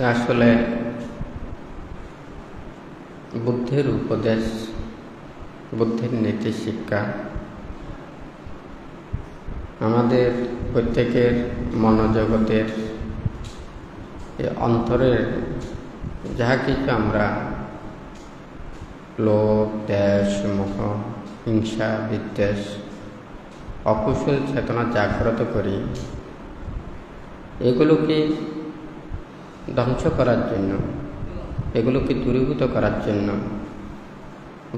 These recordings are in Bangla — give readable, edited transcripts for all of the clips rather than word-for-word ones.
আসলে বুদ্ধের উপদেশ, বুদ্ধের নীতি শিক্ষা আমাদের প্রত্যেকের মনোজগতের অন্তরের যাহা কিছু আমরা লোভ, দ্বেষ, মোহ, হিংসা, বিদ্বেষ, অকুশল চেতনা জাগ্রত করি, এগুলোকে ধ্বংস করার জন্য, এগুলোকে দূরীভূত করার জন্য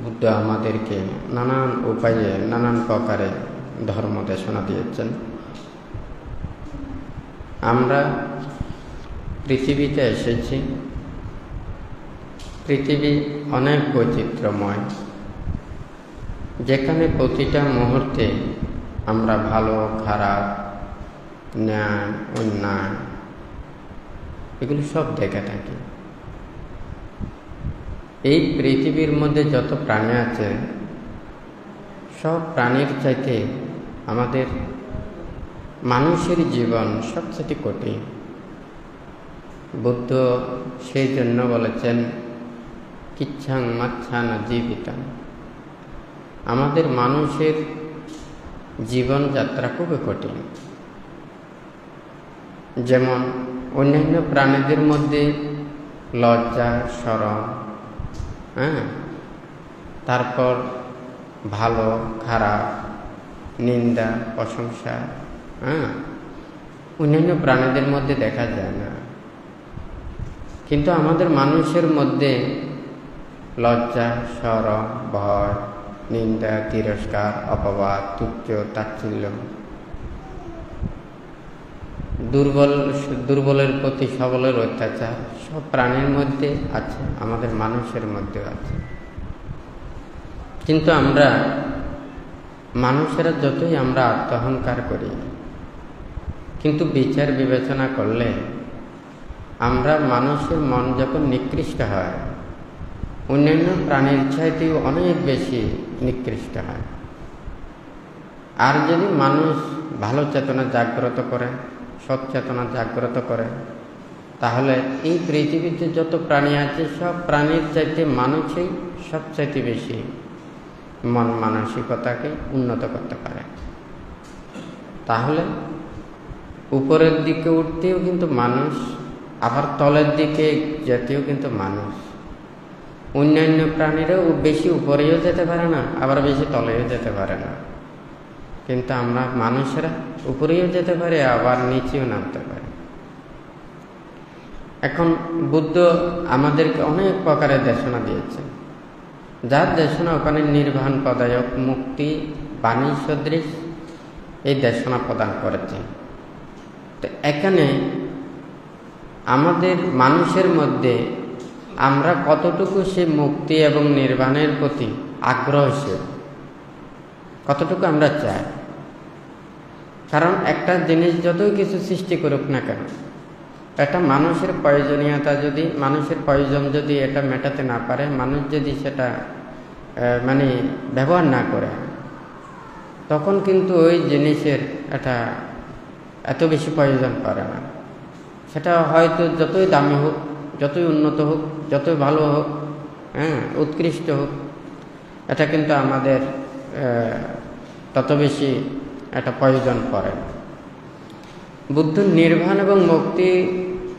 বুদ্ধ আমাদেরকে নানান উপায়ে নানান প্রকারে ধর্ম দেশনা দিয়েছেন। আমরা পৃথিবীতে এসেছি, পৃথিবী অনেক বৈচিত্র্যময়, যেখানে প্রতিটা মুহূর্তে আমরা ভালো খারাপ, ন্যায় অন্যায় এগুলো সব দেখে থাকি। এই পৃথিবীর মধ্যে যত প্রাণী আছে সব প্রাণীর চাইতে আমাদের মানুষের জীবন সবচেয়ে কঠিন। বুদ্ধ সেই জন্য বলেছেন কিচ্ছাং মাচ্ছান জীবিতাং, আমাদের মানুষের জীবনযাত্রা খুবই কঠিন। যেমন অন্যান্য প্রাণীদের মধ্যে লজ্জা, শরম, তারপর ভালো খারাপ, নিন্দা, প্রশংসা অন্যান্য প্রাণীদের মধ্যে দেখা যায় না। কিন্তু আমাদের মানুষের মধ্যে লজ্জা, শরম, ভয়, নিন্দা, তিরস্কার, অপবাদ, তুচ্ছ তাচ্ছিল্য, দুর্বলের প্রতি সবলের অত্যাচার সব প্রাণীর মধ্যে আছে, আমাদের মানুষের মধ্যে আছে। কিন্তু আমরা মানুষেরা যতই আমরা আত্মঅহংকার করি, কিন্তু বিচার বিবেচনা করলে আমরা মানুষের মন যখন নিকৃষ্ট হয়, অন্যান্য প্রাণীর চাইতেও অনেক বেশি নিকৃষ্ট হয়। আর যদি মানুষ ভালো চেতনা জাগ্রত করে, সৎ চেতনা জাগ্রত করে, তাহলে এই পৃথিবীতে যত প্রাণী আছে সব প্রাণীর চাইতে মানুষই সবচাইতে বেশি মন মানসিকতাকে উন্নত করতে পারে। তাহলে উপরের দিকে উঠতেও কিন্তু মানুষ, আবার তলের দিকে যেতেও কিন্তু মানুষ। অন্যান্য প্রাণীরাও বেশি উপরেও যেতে পারে না, আবার বেশি তলেও যেতে পারে না। কিন্তু আমরা মানুষেরা উপরেও যেতে পারি, আবার নিচেও নামতে পারি। এখন বুদ্ধ আমাদেরকে অনেক প্রকারের দেশনা দিয়েছেন, যার দেশনা ওখানে নির্বাণ পদায়ক, মুক্তি বাণী সদৃশ এই দেশনা প্রদান করেছেন। তো এখানে আমাদের মানুষের মধ্যে আমরা কতটুকু সে মুক্তি এবং নির্বাণের প্রতি আগ্রহশীল, কতটুকু আমরা চাই। কারণ একটা জিনিস যতই কিছু সৃষ্টি করুক না কেন, একটা মানুষের প্রয়োজনীয়তা যদি, মানুষের প্রয়োজন যদি এটা মেটাতে না পারে, মানুষ যদি সেটা ব্যবহার না করে, তখন কিন্তু ওই জিনিসের এটা এত বেশি প্রয়োজন পড়ে না। সেটা হয়তো যতই দামি হোক, যতই উন্নত হোক, যতই ভালো হোক, উৎকৃষ্ট হোক, এটা কিন্তু আমাদের তত বেশি এটা প্রয়োজন পড়ে। বুদ্ধ নির্বাণ এবং মুক্তি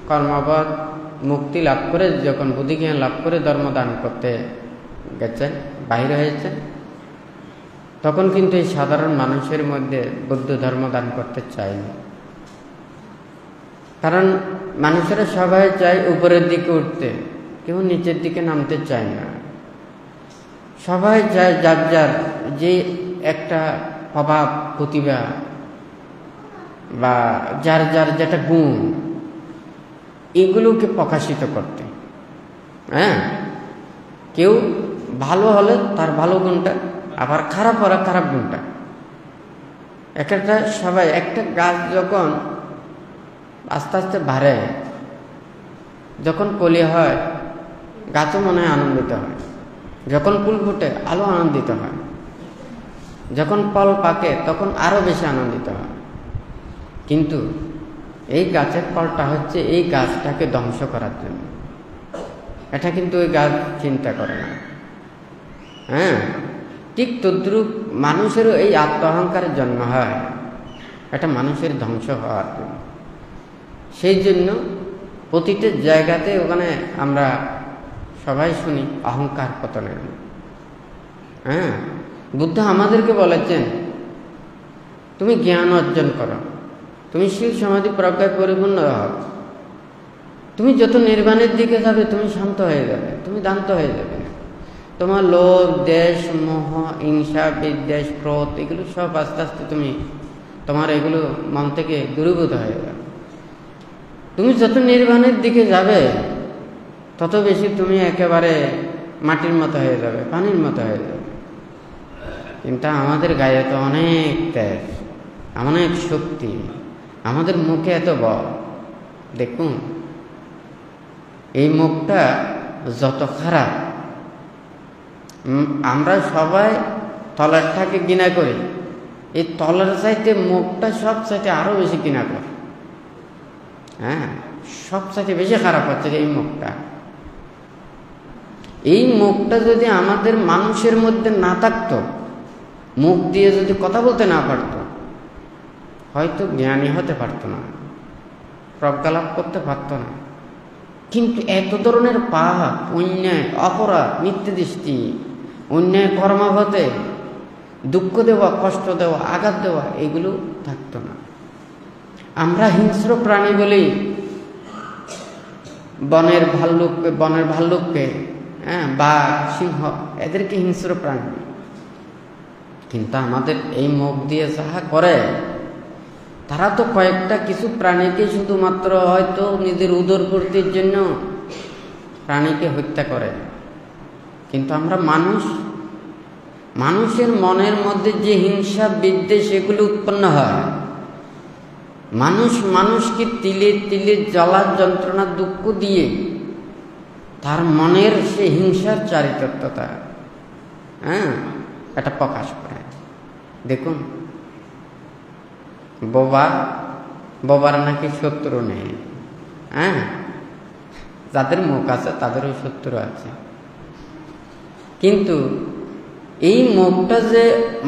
কর্মপদ, মুক্তি লাভ করে যখন বুদ্ধিজ্ঞান লাভ করে ধর্ম দান করতে গেছেন, বাহির হয়েছেন, তখন কিন্তু এই সাধারণ মানুষের মধ্যে বুদ্ধ ধর্ম দান করতে চায়নি। কারণ মানুষেরা সবাই চায় উপরের দিকে উঠতে, কেউ নিচের দিকে নামতে চায় না। সবাই চায় যার যার যে একটা প্রভাব, প্রতিভা বা যার যার যেটা গুণ, এগুলোকে প্রকাশিত করতে। কেউ ভালো হলে তার ভালো গুণটা, আবার খারাপ হলে খারাপ গুণটা। একটা সবাই, একটা গাছ যখন আস্তে আস্তে বাড়ে, যখন কলি হয় গাছও মনে হয় আনন্দিত হয়, যখন ফুল ফুটে আরো আনন্দিত হয়, যখন ফল পাকে তখন আরো বেশি আনন্দিত হয়। কিন্তু এই গাছের ফলটা হচ্ছে এই গাছটাকে ধ্বংস করার জন্য। এটা কিন্তু ওই গাছ চিন্তা করে না। হ্যাঁ, ঠিক তদ্রূপ মানুষেরও এই আত্ম অহংকারের জন্ম হয়, এটা মানুষের ধ্বংস হওয়ার জন্য। সেই জন্য প্রতিটা জায়গাতে ওখানে আমরা সবাই শুনি অহংকার পতনের। হ্যাঁ, বুদ্ধ আমাদেরকে বলেছেন তুমি জ্ঞান অর্জন করো, তুমি শিল সমাধি প্রজ্ঞায় পরিপূর্ণ হও, তুমি যত নির্বাণের দিকে যাবে তুমি শান্ত হয়ে যাবে, তুমি দান্ত হয়ে যাবে। তোমার লোভ, দেশ, মোহ, হিংসা, বিদ্বেষ, ক্রোধ এগুলো সব আস্তে আস্তে তোমার এগুলো মন থেকে দূরীভূত হয়ে যাবে। তুমি যত নির্বাণের দিকে যাবে তত বেশি তুমি একেবারে মাটির মতো হয়ে যাবে, পানির মতো হয়ে যাবে। কিন্তু আমাদের গায়ে তো অনেক তেজ, অনেক শক্তি, আমাদের মুখে এত বল। দেখুন এই মুখটা যত খারাপ, আমরা সবাই তলারটাকে ঘৃণা করি, এই তলার চাইতে মুখটা সব চাইতে আরো বেশি ঘৃণা করে। হ্যাঁ, সব চাইতে বেশি খারাপ হচ্ছে এই মুখটা। এই মুখটা যদি আমাদের মানুষের মধ্যে না থাকতো, মুখ দিয়ে যদি কথা বলতে না পারতো, হয়তো জ্ঞানী হতে পারতো না, প্রজ্ঞা লাভ করতে পারতো না। কিন্তু এত ধরনের পাপ, অন্যায়, অপরাধ, মিথ্যে দৃষ্টি, অন্যায় কর্মঘটে দুঃখ দেওয়া, কষ্ট দেওয়া, আঘাত দেওয়া এগুলো থাকতো না। আমরা হিংস্র প্রাণী বলি বনের ভাল্লুককে, হ্যাঁ, বাঘ, সিংহ এদেরকে হিংস্র প্রাণী। কিন্তু আমাদের এই মুখ দিয়ে যাহা করে, তারা তো কয়েকটা কিছু প্রাণীকে শুধুমাত্র হয়তো নিজের উদরপূর্তির জন্য প্রাণীকে হত্যা করে। কিন্তু আমরা মানুষের মনের মধ্যে যে হিংসা, বিদ্বেষ এগুলো উৎপন্ন হয়, মানুষকে তিলে তিলে জ্বালা, যন্ত্রণা, দুঃখ দিয়ে তার মনের সে হিংসার চারিত্রতা, হ্যাঁ, এটা প্রকাশ করে। দেখুন বোবার নাকি শত্রু নেই। হ্যাঁ, যাদের মুখ আছে তাদেরও শত্রু আছে। কিন্তু এই মুখটা যে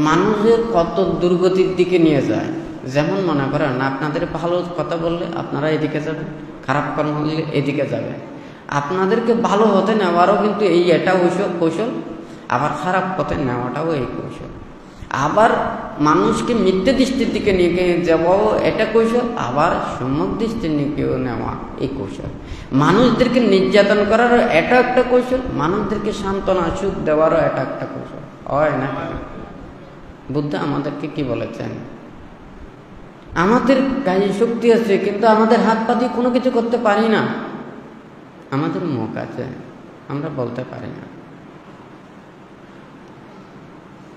মানুষের কত দুর্গতির দিকে নিয়ে যায়। যেমন মনে করেন আপনাদের ভালো কথা বললে আপনারা এদিকে যাবেন, খারাপ কর্ম করলে এদিকে যাবেন। আপনাদেরকে ভালো হতে নেওয়ারও কিন্তু এটা কৌশল, আবার খারাপ পথে নেওয়াটাও এই কৌশল। আবার মানুষকে মিথ্যে দৃষ্টির দিকে নিয়ে যাওয়াও এটা কৌশল, আবার সম্যক দৃষ্টির দিকেও নেওয়া এই কৌশল। মানুষদেরকে নির্যাতন করারও এটা একটা কৌশল, মানুষদেরকে সান্ত্বনা, সুখ দেওয়ারও এটা একটা কৌশল। হয় না? বুদ্ধ আমাদেরকে কি বলেছেন? আমাদের গায়ে শক্তি আছে, কিন্তু আমাদের হাত পা দিয়ে কোনো কিছু করতে পারি না। আমাদের মুখ আছে, আমরা বলতে পারি না।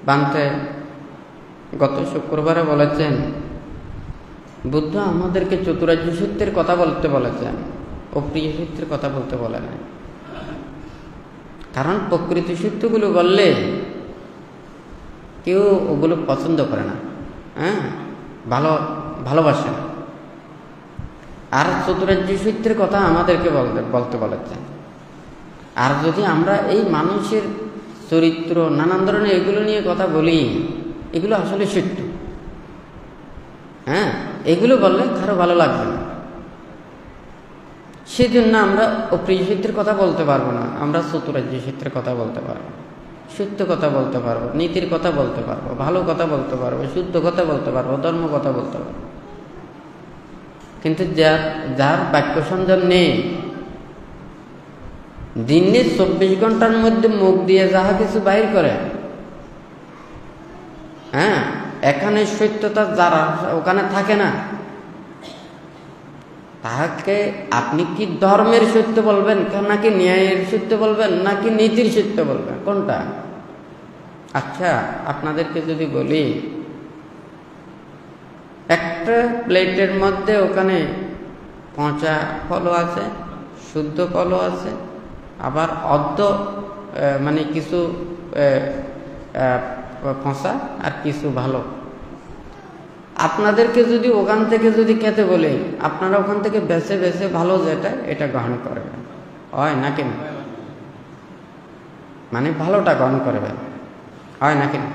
বান্তে গত শুক্রবারে বলেছেন, বুদ্ধ আমাদেরকে চতুরার্য সত্যের কথা বলতে বলেছেন, অপ্রিয় সত্যের কথা বলতে বলে না। কারণ প্রকৃতি সত্যগুলো বললে কেউ ওগুলো পছন্দ করে না, হ্যাঁ, ভালোবাসে না। আর চতুরার্য সত্যের কথা আমাদেরকে বলতে বলেছেন। আর যদি আমরা এই মানুষের চরিত্র, নানান ধরনের এগুলো নিয়ে কথা বলি, এগুলো আসলে সত্য, হ্যাঁ, এগুলো বললে কারো ভালো লাগবে না। সেজন্য আমরা অপ্রিয় সত্যের কথা বলতে পারবো না, আমরা চতুরার্য সত্যের কথা বলতে পারবো, সত্য কথা বলতে পারবো, নীতির কথা বলতে পারবো, ভালো কথা বলতে পারবো, শুদ্ধ কথা বলতে পারবো, ধর্ম কথা বলতে পারবো। কিন্তু যার বাক্য সংযম নেই, দিনে 24 ঘন্টার মধ্যে মুখ দিয়ে যাহা কিছু বাহির করে, হ্যাঁ, এখানে সত্যতা যারা ওখানে থাকে না, তাহাকে আপনি কি ধর্মের সত্য বলবেন, নাকি ন্যায়ের সত্য বলবেন, নাকি নীতির সত্য বলবেন, কোনটা? আচ্ছা, আপনাদেরকে যদি বলি, একটা প্লেটের মধ্যে ওখানে পচা ফলও আছে, শুদ্ধ ফলও আছে, আবার মানে কিছু পচা আর কিছু ভালো। আপনাদেরকে যদি ওখান থেকে যদি খেতে বলে, আপনারা ওখান থেকে বেছে বেছে ভালো যেটা এটা গ্রহণ করবেন, হয় নাকি না? মানে ভালোটা গ্রহণ করবেন, হয় নাকি না?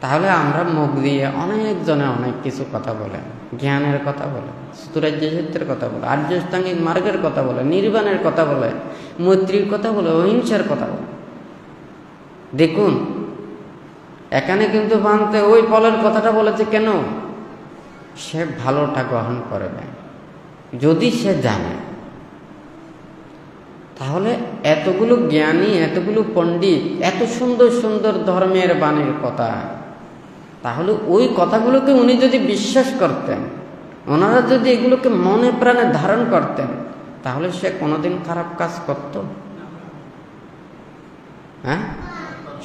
তাহলে আমরা মুখ দিয়ে অনেকজনে অনেক কিছু কথা বলে, জ্ঞানের কথা বলে, চতুরার্য সত্যের কথা বলে, আর্যষ্টাঙ্গিক মার্গের কথা বলে, নির্বাণের কথা বলে, মৈত্রীর কথা বলে, অহিংসার কথা বলে। দেখুন এখানে কিন্তু ভাঙতে ওই ফলের কথাটা বলেছে কেন? সে ভালোটা গ্রহণ করবে যদি সে জানে। তাহলে এতগুলো জ্ঞানী, এতগুলো পণ্ডিত, এত সুন্দর সুন্দর ধর্মের বাণীর কথা, তাহলে ওই কথাগুলোকে উনি যদি বিশ্বাস করতেন, ওনারা যদি এগুলোকে মনে প্রাণে ধারণ করতেন, তাহলে সে কোনোদিন খারাপ কাজ করত? হ্যাঁ,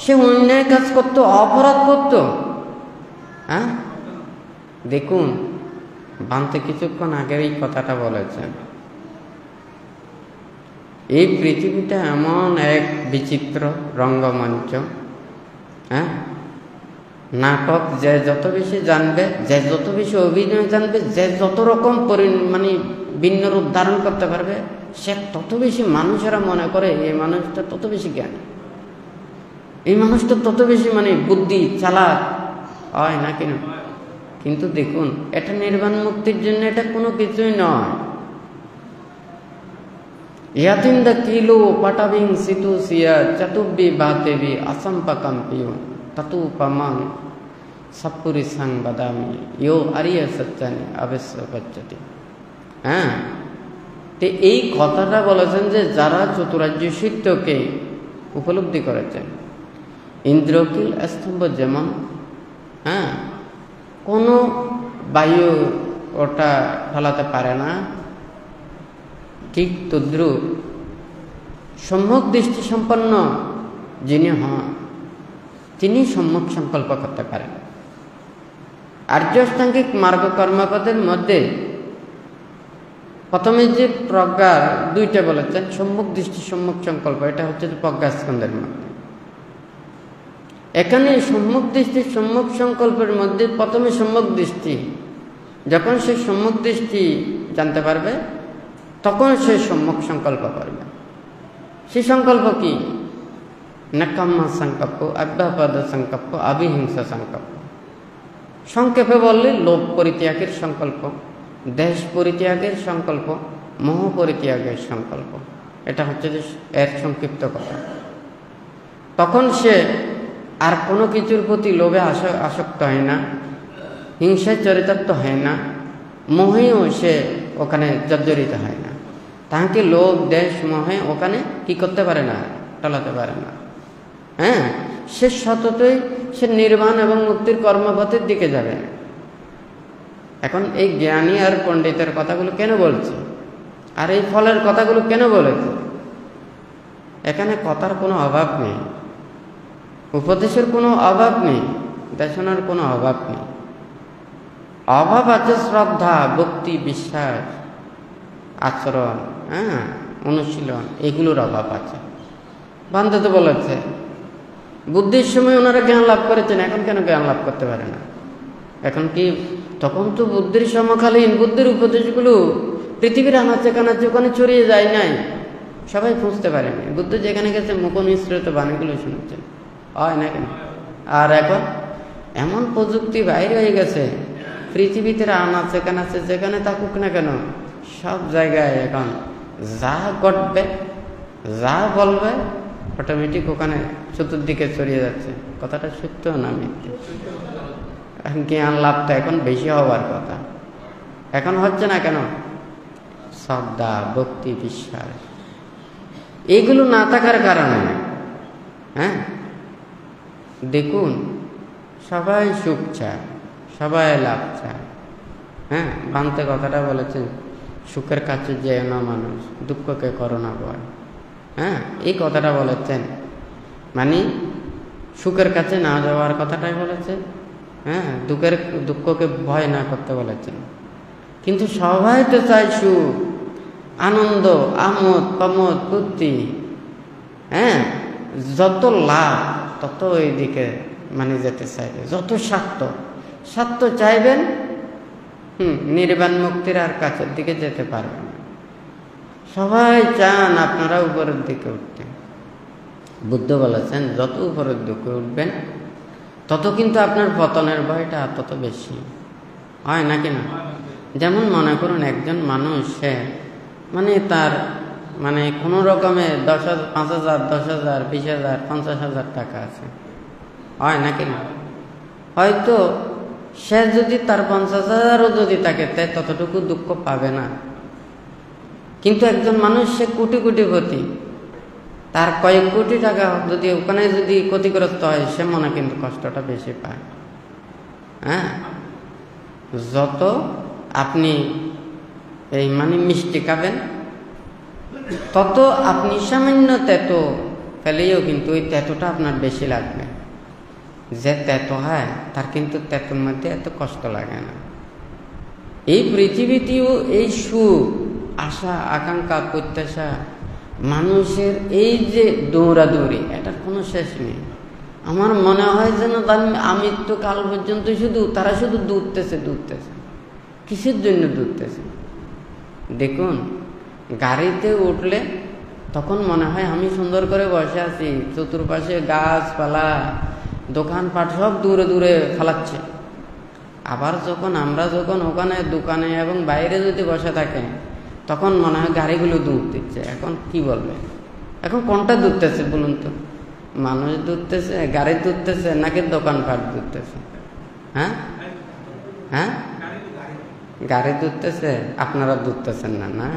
সে অন্যায় কাজ করত, অপরাধ করত? হ্যাঁ, দেখুন বান্তে কিছুক্ষণ আগের এই কথাটা বলেছেন, এই পৃথিবীটা এমন এক বিচিত্র রঙ্গমঞ্চ। হ্যাঁ, নাটক যে যত বেশি জানবে, যে যত বেশি অভিনয় জানবে, যে যত রকম মানে ভিন্ন রূপ ধারণ করতে পারবে, সে তত বেশি মানুষেরা মনে করে এই মানুষটা তত বেশি জ্ঞান, এই মানুষটা তত বেশি মানে বুদ্ধি চালাক, হয় নাকি না? কিন্তু দেখুন এটা নির্বাণ মুক্তির জন্য এটা কোনো কিছুই নয়। ইয়াতিন্দা কিলো পাটাবিং সিতু সিয়া চতুব্বি বাতেবি অসম্পকম্পিও ততু পামাং সপুরি সাং বাদামি ইয়ো আরিয়া সচ্চানি অবশ্য পচ্যতি। হ্যাঁ, তো এই কথাটা বলেছেন যে যারা চতুরার্য সত্যকে উপলব্ধি করেছেন, ইন্দ্রকিল স্তম্ভ যেমন, হ্যাঁ, কোনো বায়ু ওটা ফেলাতে পারে না, ঠিক তদ্রূপ সম্যক দৃষ্টি সম্পন্ন যিনি হন তিনি সম্যক সংকল্প করতে পারেন। আর্যষ্টাঙ্গিক মার্গ কর্মপদের মধ্যে প্রথমে যে প্রজ্ঞা দুইটা বলেছেন, সম্যক দৃষ্টি সম্যক সংকল্প, এটা হচ্ছে প্রজ্ঞাস্কন্ধের মধ্যে। এখানে সম্যক দৃষ্টি সম্যক সংকল্পের মধ্যে প্রথমে সম্যক দৃষ্টি, যখন সে সম্যক দৃষ্টি জানতে পারবে তখন সে সম্যক সংকল্প করবে। সে সংকল্প কি? নেকাম্মা সংকল্প, অব্যাপদ সংকল্প, অবিহিংসা সংকল্প। সংক্ষেপে বললে লোভ পরিত্যাগের সংকল্প, দেশ পরিত্যাগের সংকল্প, মোহ পরিত্যাগের সংকল্প। এটা হচ্ছে যে এর সংক্ষিপ্ত কথা। তখন সে আর কোনো কিছুর প্রতি লোভে আসক্ত হয় না, হিংসায় চরিতার্থ হয় না, মোহেও সে ওখানে জর্জরিত হয় না। তাহাকে লোভ দেশ মোহে ওখানে কি করতে পারে না, টলাতে পারে না। হ্যাঁ, সে সততই সে নির্বাণ এবং মুক্তির কর্মপথের দিকে যাবে। এখন এই জ্ঞানী আর পণ্ডিতের কথাগুলো কেন বলছে, আর এই ফলের কথাগুলো কেন বলেছে? এখানে কথার কোনো অভাব নেই, উপদেশের কোনো অভাব নেই, দেশনার কোনো অভাব নেই। অভাব আছে শ্রদ্ধা, ভক্তি, বিশ্বাস, আচরণ, হ্যাঁ, অনুশীলন, এগুলোর অভাব আছে। বান্ধে তো বলেছে বুদ্ধির সময় ওনারা জ্ঞান লাভ করেছেন, এখন কেন জ্ঞান লাভ করতে পারে না? এখন কি তখন তো বুদ্ধির সমকালীন বুদ্ধির উপদেশগুলো পৃথিবীর আনাচে কানাচে ওখানে ছড়িয়ে যায় নাই, সবাই বুঝতে পারেনি। বুদ্ধ যেখানে গেছে মুখ নিঃসৃত বাণীগুলো শুনেছেন, হয় না কেন? আর এখন এমন প্রযুক্তি বাইরে হয়ে গেছে, পৃথিবীতে আনাচে কানাচে যেখানে থাকুক না কেন সব জায়গায় এখন যা ঘটবে, যা বলবে অটোমেটিক ওখানে চতুর্দিকে ছড়িয়ে যাচ্ছে। কথাটা সত্য না মিথ্যে? জ্ঞান লাভ তো এখন বেশি হওয়ার কথা, এখন হচ্ছে না কেন? শ্রদ্ধা, ভক্তি, বিশ্বাস এইগুলো না থাকার কারণে। হ্যাঁ, দেখুন সবাই সুখ চায়, সবাই লাভ চায়। হ্যাঁ, বান্তে কথাটা বলেছেন, সুখের কাছে যেও না মানুষ, দুঃখকে করো না ভয়। হ্যাঁ, এই কথাটা বলেছেন, মানে সুখের কাছে না যাওয়ার কথাটাই বলেছে। হ্যাঁ, দুঃখকে ভয় না করতে বলেছেন। কিন্তু সবাই তো চায় সুখ, আনন্দ, আমোদ প্রমোদ, বুদ্ধি। হ্যাঁ, যত লাভ তত ওই দিকে মানে যেতে চাইবে, যত স্বার্থ সত্য চাইবেন, নির্বাণ মুক্তির আর কাছের দিকে যেতে পারবেন। সবাই চান আপনারা উপরের দিকে উঠতে। বুদ্ধ বলেছেন যত উপরের দিকে উঠবেন তত কিন্তু আপনার পতনের ভয়টা তত বেশি হয়, নাকি না? যেমন মনে করুন একজন মানুষ, সে মানে তার মানে কোনো রকমে 10,000, 5,000, 10,000, 20,000, 50,000 টাকা আছে, হয় নাকি না? হয়তো সে যদি তার 50,000ও যদি থাকে ততটুকু দুঃখ পাবে না। কিন্তু একজন মানুষ সে কোটি কোটিপতি, তার কয়েক কোটি টাকা যদি ওখানে যদি ক্ষতিগ্রস্ত হয়, সে মনে কিন্তু কষ্টটা বেশি পায়। হ্যাঁ, যত আপনি এই মানে মিষ্টি খাবেন তত আপনি সামান্য তেতো ফেলেও কিন্তু ওই তেতোটা আপনার বেশি লাগবে। যে তেতো হয় তার কিন্তু তেতোর মধ্যে এত কষ্ট লাগে না। এই পৃথিবীতেও এই সুখ, আশা, আকাঙ্ক্ষা, প্রত্যাশা, মানুষের এই যে দৌড়াদৌড়ি, এটার কোনো শেষ নেই। আমার মনে হয় যেন আমি তো কাল পর্যন্ত তারা শুধু দৌড়তেছে। কিসের জন্য দৌড়তেছে? দেখুন, গাড়িতে উঠলে তখন মনে হয় আমি সুন্দর করে বসে আছি, চতুর্পাশে গাছপালা, দোকানপাট সব দূরে দূরে ফেলাচ্ছে। আবার আমরা যখন ওখানে দোকানে এবং বাইরে যদি বসে থাকেন, তখন মনে হয় গাড়িগুলো দূর দিচ্ছে। এখন কি বলবে? এখন কোনটা দূরতেছে বলুন তো? মানুষ দূরতেছে, গাড়ি দূরতেছে, নাকি দোকানপাট দূরতেছে? হ্যাঁ, গাড়ি দূরতেছে, আপনারা দূরতেছেন না? না,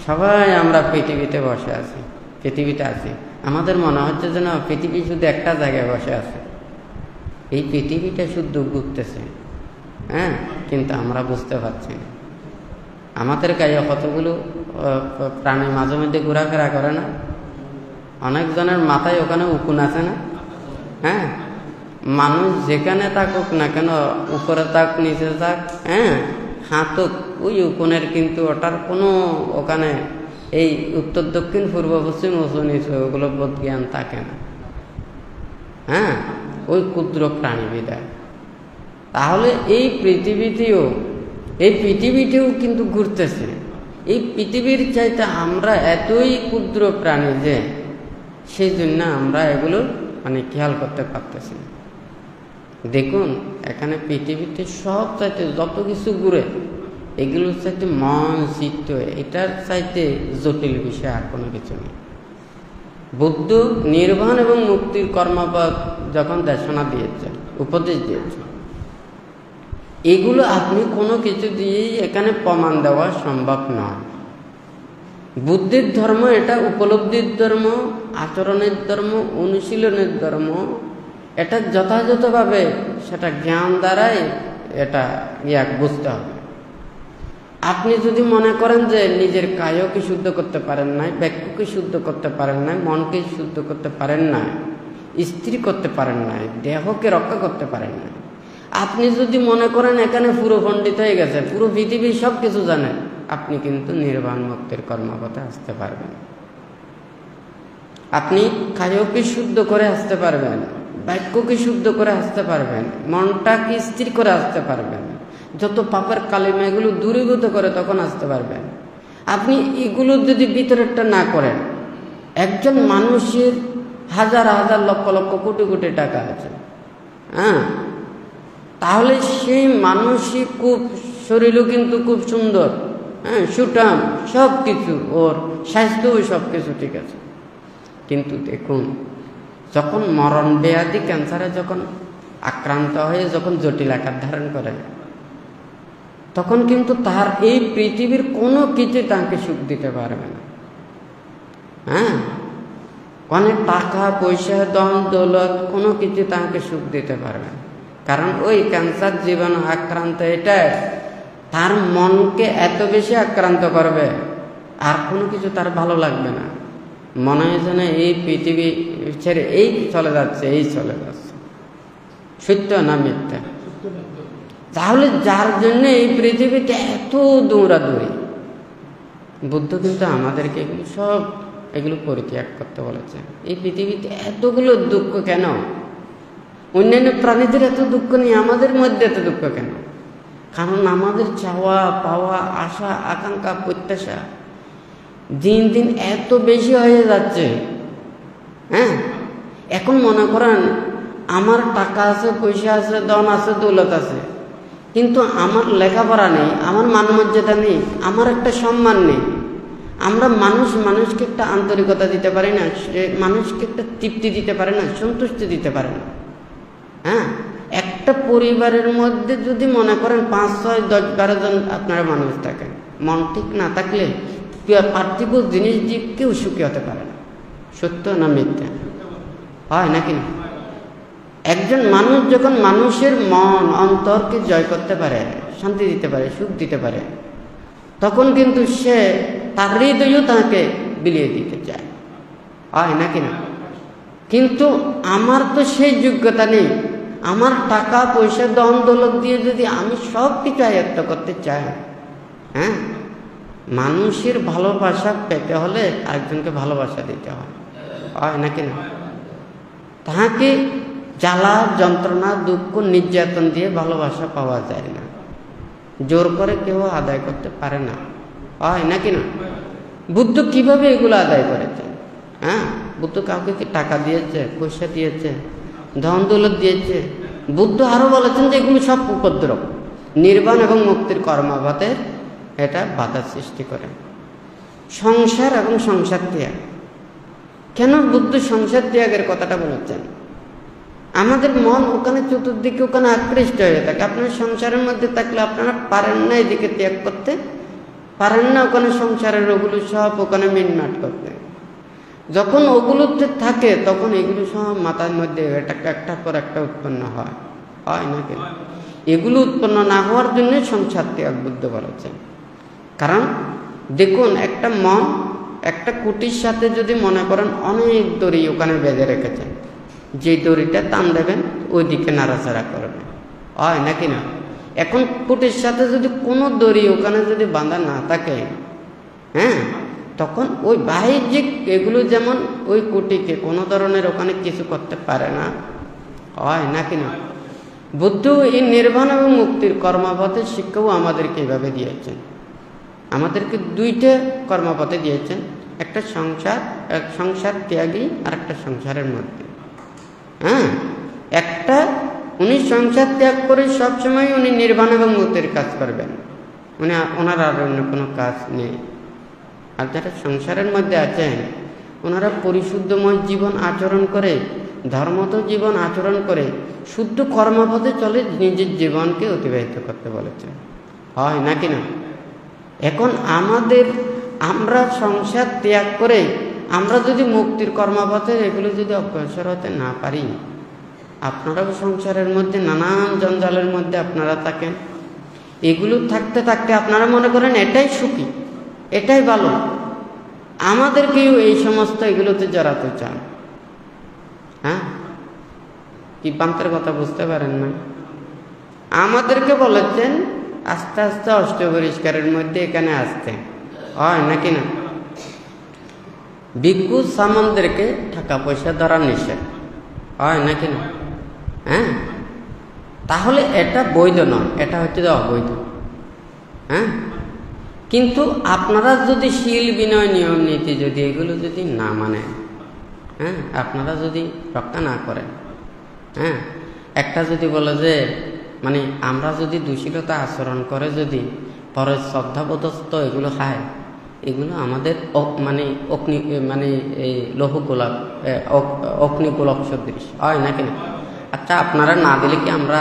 সবাই আমরা পৃথিবীতে বসে আছি, পৃথিবীতে আছি। আমাদের মনে হচ্ছে যেন পৃথিবী শুধু একটা জায়গায় বসে আছে, এই পৃথিবীটা শুধু ঘুরতেছে। হ্যাঁ, কিন্তু আমরা বুঝতে পারছি না। আমাদের গায়ে কতগুলো প্রাণী মাঝে মধ্যে ঘোরাফেরা করে না? অনেকজনের মাথায় ওখানে উকুন আছে না? হ্যাঁ, মানুষ যেখানে থাকুক না কেন, উপরে থাক নিচে থাক, হ্যাঁ, হাতুক, ওই উকুনের কিন্তু ওটার কোনো ওখানে এই উত্তর দক্ষিণ পূর্ব পশ্চিম উঁচু নিচু ওগুলো বোধ জ্ঞান থাকে না। হ্যাঁ, ওই ক্ষুদ্র প্রাণী বিদায়। তাহলে এই পৃথিবীতেও কিন্তু ঘুরতেছে। এই পৃথিবীর চাইতে আমরা এতই ক্ষুদ্র প্রাণী যে সেই জন্য আমরা এগুলো মানে খেয়াল করতে পারতেছি না। দেখুন, এখানে পৃথিবীতে সব চাইতে যত কিছু ঘুরে, এগুলোর চাইতে মন, চিত্ত, এটার চাইতে জটিল বিষয় আর কোনো কিছু নেই। বুদ্ধ নির্বাণ এবং মুক্তির কর্মপথ যখন দেশনা দিয়েছেন, উপদেশ দিয়েছেন, এগুলো আপনি কোনো কিছু দিয়েই এখানে প্রমাণ দেওয়া সম্ভব নয়। বুদ্ধের ধর্ম এটা উপলব্ধির ধর্ম, আচরণের ধর্ম, অনুশীলনের ধর্ম। এটা যথাযথভাবে সেটা জ্ঞান দ্বারাই এটা বুঝতে হবে। আপনি যদি মনে করেন যে নিজের কায়কে শুদ্ধ করতে পারেন নাই, বাক্যকে শুদ্ধ করতে পারেন নাই, মনকে শুদ্ধ করতে পারেন নাই, স্থির করতে পারেন নাই, দেহকে রক্ষা করতে পারেন নাই, আপনি যদি মনে করেন এখানে পুরো পণ্ডিত হয়ে গেছে, পুরো পৃথিবীর সব কিছু জানেন, আপনি কিন্তু নির্বাণ মুক্তির কর্মপথে আসতে পারবেন। আপনি কায়কে শুদ্ধ করে আসতে পারবেন, বাক্যকে শুদ্ধ করে আসতে পারবেন, মনটাকে স্থির করে আসতে পারবেন, যত পাপের কালিমা এগুলো দূরীভূত করে তখন আসতে পারবেন। আপনি এগুলো যদি ভিতরেরটা না করেন, একজন মানুষের হাজার হাজার লক্ষ লক্ষ কোটি কোটি টাকা আছে, হ্যাঁ, তাহলে সেই মানুষই খুব শরীরও কিন্তু খুব সুন্দর, হ্যাঁ, সুঠাম, সব কিছু, ওর স্বাস্থ্যও সব কিছু ঠিক আছে। কিন্তু দেখুন, যখন মরণ ব্যাধি ক্যান্সারে যখন আক্রান্ত হয়ে যখন জটিল আকার ধারণ করে, তখন কিন্তু তার এই পৃথিবীর কোনো কিছু তাকে সুখ দিতে পারবে না। হ্যাঁ, অনেক টাকা পয়সা, ধন দৌলত কোনো কিছু তাকে সুখ দিতে পারবে না। কারণ ওই ক্যান্সার জীবাণু আক্রান্ত এটা তার মনকে এত বেশি আক্রান্ত করবে, আর কোনো কিছু তার ভালো লাগবে না। মনে হয় যেন এই পৃথিবী ছেড়ে এই চলে যাচ্ছে। সত্য না মিথ্যা? তাহলে যার জন্য এই পৃথিবীতে এত দৌড়াদৌড়ি, বুদ্ধ কিন্তু আমাদেরকে এগুলো পরিত্যাগ করতে বলেছে। এই পৃথিবীতে এতগুলো দুঃখ কেন? অন্যান্য প্রাণীদের এত দুঃখ নেই, আমাদের মধ্যে এত দুঃখ কেন? কারণ আমাদের চাওয়া পাওয়া, আশা আকাঙ্ক্ষা প্রত্যাশা দিন দিন এত বেশি হয়ে যাচ্ছে। হ্যাঁ, এখন মনে করেন আমার টাকা আছে, পয়সা আছে, ধন আছে, দৌলত আছে, কিন্তু আমার লেখাপড়া নেই, আমার মানমর্যাদা নেই, আমার একটা সম্মান নেই। আমরা মানুষকে একটা আন্তরিকতা দিতে পারি না, মানুষকে একটা তৃপ্তি দিতে পারে না, সন্তুষ্টি দিতে পারে না। হ্যাঁ, একটা পরিবারের মধ্যে যদি মনে করেন 5, 6, 10, 12 জন আপনারা মানুষ থাকেন, মন ঠিক না থাকলে পার্থিব জিনিস দিয়ে কেউ সুখী হতে পারে না। সত্য না মিথ্যা? হয় নাকি না? একজন মানুষ যখন মানুষের মন অন্তরকে জয় করতে পারে, শান্তি দিতে পারে, সুখ দিতে পারে, তখন কিন্তু সে তার হৃদয়ও তাকে বিলিয়ে দিতে চায়। হয় নাকি না? কিন্তু আমার তো সেই যোগ্যতা নেই। আমার টাকা পয়সা ধন দৌলত দিয়ে যদি আমি সব কিছু আয়ত্ত করতে চাই, হ্যাঁ, মানুষের ভালোবাসা পেতে হলে আরেকজনকে ভালোবাসা দিতে হয়। হয় নাকি না? তাহাকে জ্বালা যন্ত্রণা দুঃখ নির্যাতন দিয়ে ভালোবাসা পাওয়া যায় না, জোর করে কেউ আদায় করতে পারে না। হয় নাকি না? বুদ্ধ কিভাবে এগুলো আদায় করেছে? হ্যাঁ, বুদ্ধ কাউকে কি টাকা দিয়েছে, পয়সা দিয়েছে, ধন দৌলত দিয়েছে? বুদ্ধ আরো বলেছেন যে এগুলো সব উপদ্রব, নির্বাণ এবং মুক্তির কর্মপথের এটা বাধা সৃষ্টি করে। সংসার এবং সংসার ত্যাগ, কেন বুদ্ধ সংসার ত্যাগের কথাটা বলেছেন? আমাদের মন ওখানে চতুর্দিকে ওখানে আকৃষ্ট হয়ে থাকে। আপনার সংসারের মধ্যে থাকলে আপনারা পারেন না এদিকে ত্যাগ করতে, পারেন না ওখানে সংসারের ওগুলো সব ওখানে মিটমাট করতে। যখন ওগুলোতে থাকে তখন এগুলো সব মাথার মধ্যে একটার পর একটা উৎপন্ন হয়। হয় নাকি? এগুলো উৎপন্ন না হওয়ার জন্য সংসার ত্যাগ বুদ্ধ বলেছেন। কারণ দেখুন, একটা মন একটা কুটির সাথে যদি মনে করেন অনেক দড়ি ওখানে বেঁধে রেখেছেন, যে দড়িটা টান দেবেন ওই দিকে নাড়াচাড়া করবে। হয় নাকি না? এখন কুটির সাথে যদি কোনো দড়ি ওখানে যদি বাঁধা না থাকে, হ্যাঁ, তখন ওই বাহ্যিক এগুলো যেমন ওই কুটিকে কোনো ধরনের ওখানে কিছু করতে পারে না। হয় নাকি না? বুদ্ধ এই নির্বাণ এবং মুক্তির কর্মপথের শিক্ষাও আমাদেরকে এইভাবে দিয়েছেন। আমাদেরকে দুইটা কর্মপথে দিয়েছেন, একটা সংসার ত্যাগী আর একটা সংসারের মধ্যে। হ্যাঁ, একটা উনি সংসার ত্যাগ করে সবসময় উনি নির্বাণ এবং মুক্তির কাজ করবেন, ওনার আর অন্য কোনো কাজ নেই। আর যারা সংসারের মধ্যে আছেন ওনারা পরিশুদ্ধময় জীবন আচরণ করে, ধর্মত জীবন আচরণ করে শুদ্ধ কর্মপথে চলে নিজের জীবনকে অতিবাহিত করতে বলেছেন। হয় নাকি না? এখন আমরা সংসার ত্যাগ করে আমরা যদি মুক্তির কর্মপথে এগুলো যদি অগ্রসর হতে না পারি, আপনারাও সংসারের মধ্যে নানান জঞ্জালের মধ্যে আপনারা থাকেন। এগুলো থাকতে থাকতে আপনারা মনে করেন এটাই সুখী, এটাই ভালো। আমাদেরকেও এই সমস্ত এগুলোতে জড়াতে চান। হ্যাঁ, কি বান্তের কথা বুঝতে পারেন না? আমাদেরকে বলেছেন আস্তে আস্তে অষ্টপরিষ্কারের মধ্যে এখানে আসতে। হয় নাকি না? ভিক্ষু সামনদেরকে টাকা পয়সা ধরা নিষেধ। হয় নাকি না? হ্যাঁ, তাহলে এটা বৈধ নয়, এটা হচ্ছে অবৈধ। হ্যাঁ, কিন্তু আপনারা যদি শীল বিনয় নিয়ম নীতি যদি এগুলো যদি না মানেন, হ্যাঁ, আপনারা যদি রক্ষা না করেন, হ্যাঁ, একটা যদি বলে যে মানে আমরা যদি দূষিলতা আচরণ করে যদি পরে শ্রদ্ধাবোধস্থ এগুলো খায়, এগুলো আমাদের এই লৌহগোলক অগ্নিগোলক সদৃশ। হয় নাকি না? আচ্ছা, আপনারা না দিলে কি আমরা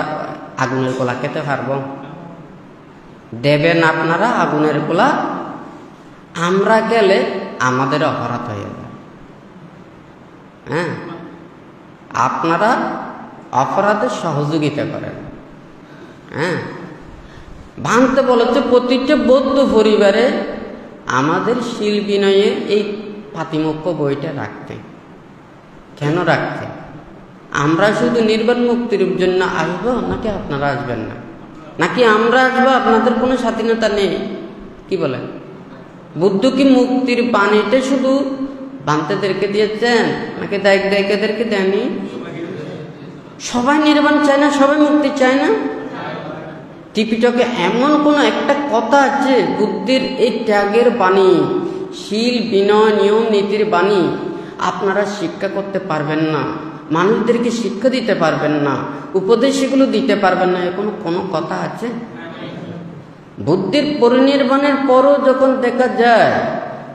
আগুনের গোলা খেতে পারবো? দেবেন আপনারা আগুনের গোলা, আমরা গেলে আমাদের অপরাধ হয়ে যাবে। হ্যাঁ, আপনারা অপরাধে সহযোগিতা করেন। হ্যাঁ, ভাঙতে বলেছে প্রতিটা বৌদ্ধ পরিবারে আমাদের শীল বিনয়ে এই পাতিমুখ্য বইটা রাখতে। কেন রাখতে? আমরা শুধু নির্বাণ মুক্তির জন্য আসবো নাকি আপনারা আসবেন না? নাকি আমরা আসবো, আপনাদের কোনো স্বাধীনতা নেই? কি বলেন? বুদ্ধ কি মুক্তির বাণীটা শুধু বান্তেদেরকে দিয়েছেন নাকি দায়িকদেরকে দেননি? সবাই নির্বাণ চায় না, সবাই মুক্তি চায় না। ত্রিপিটকে এমন কোনো একটা কথা আছে, বুদ্ধির এই ত্যাগের বাণী, শীল বিনয় নিয়ম নীতির বাণী আপনারা শিক্ষা করতে পারবেন না, মানুষদেরকে শিক্ষা দিতে পারবেন না, উপদেশ এগুলো দিতে পারবেন না, এরকম কোনো কথা আছে? বুদ্ধির পরিনির্বাণের পরও যখন দেখা যায়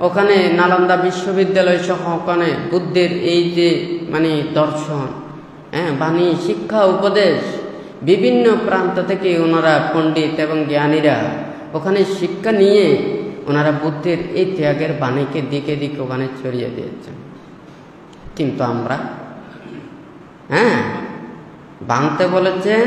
ওখানে নালন্দা বিশ্ববিদ্যালয় সহ ওখানে বুদ্ধের এই যে দর্শন, বাণী, শিক্ষা, উপদেশ, বিভিন্ন প্রান্ত থেকে ওনারা পণ্ডিত এবং জ্ঞানীরা ওখানে শিক্ষা নিয়ে ওনারা বুদ্ধের এই ত্যাগের বাণীকে দিকে দিকে ওখানে ছড়িয়ে দিয়েছেন। কিন্তু আমরা বানতে বলেছেন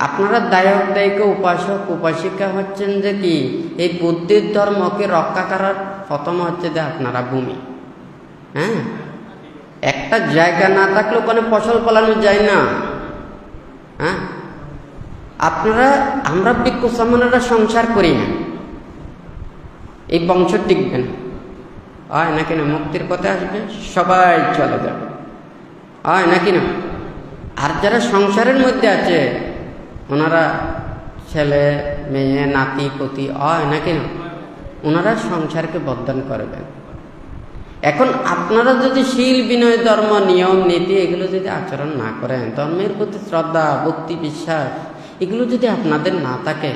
আপনারা দায়ক দায়িকা উপাসক উপাসিকা হচ্ছেন যে কি এই বুদ্ধির ধর্মকে রক্ষা করার প্রথম হচ্ছে যে আপনারা ভূমি। একটা জায়গা না থাকলে ওখানে ফসল ফলানো যায় না। আমরা ভিক্ষু সামানেরা সংসার করি না, এই বংশ টিকবে না, হয় নাকি না? মুক্তির পথে আসবে সবাই চলে যাবে, হয় নাকি না? আর যারা সংসারের মধ্যে আছে ওনারা ছেলে মেয়ে নাতি পতি, হয় নাকি না? ওনারা সংসারকে বর্ধন করবেন। এখন আপনারা যদি শীল বিনয় ধর্ম নিয়ম নীতি এগুলো যদি আচরণ না করেন, ধর্মের প্রতি শ্রদ্ধা ভক্তি বিশ্বাস এগুলো যদি আপনাদের না থাকে,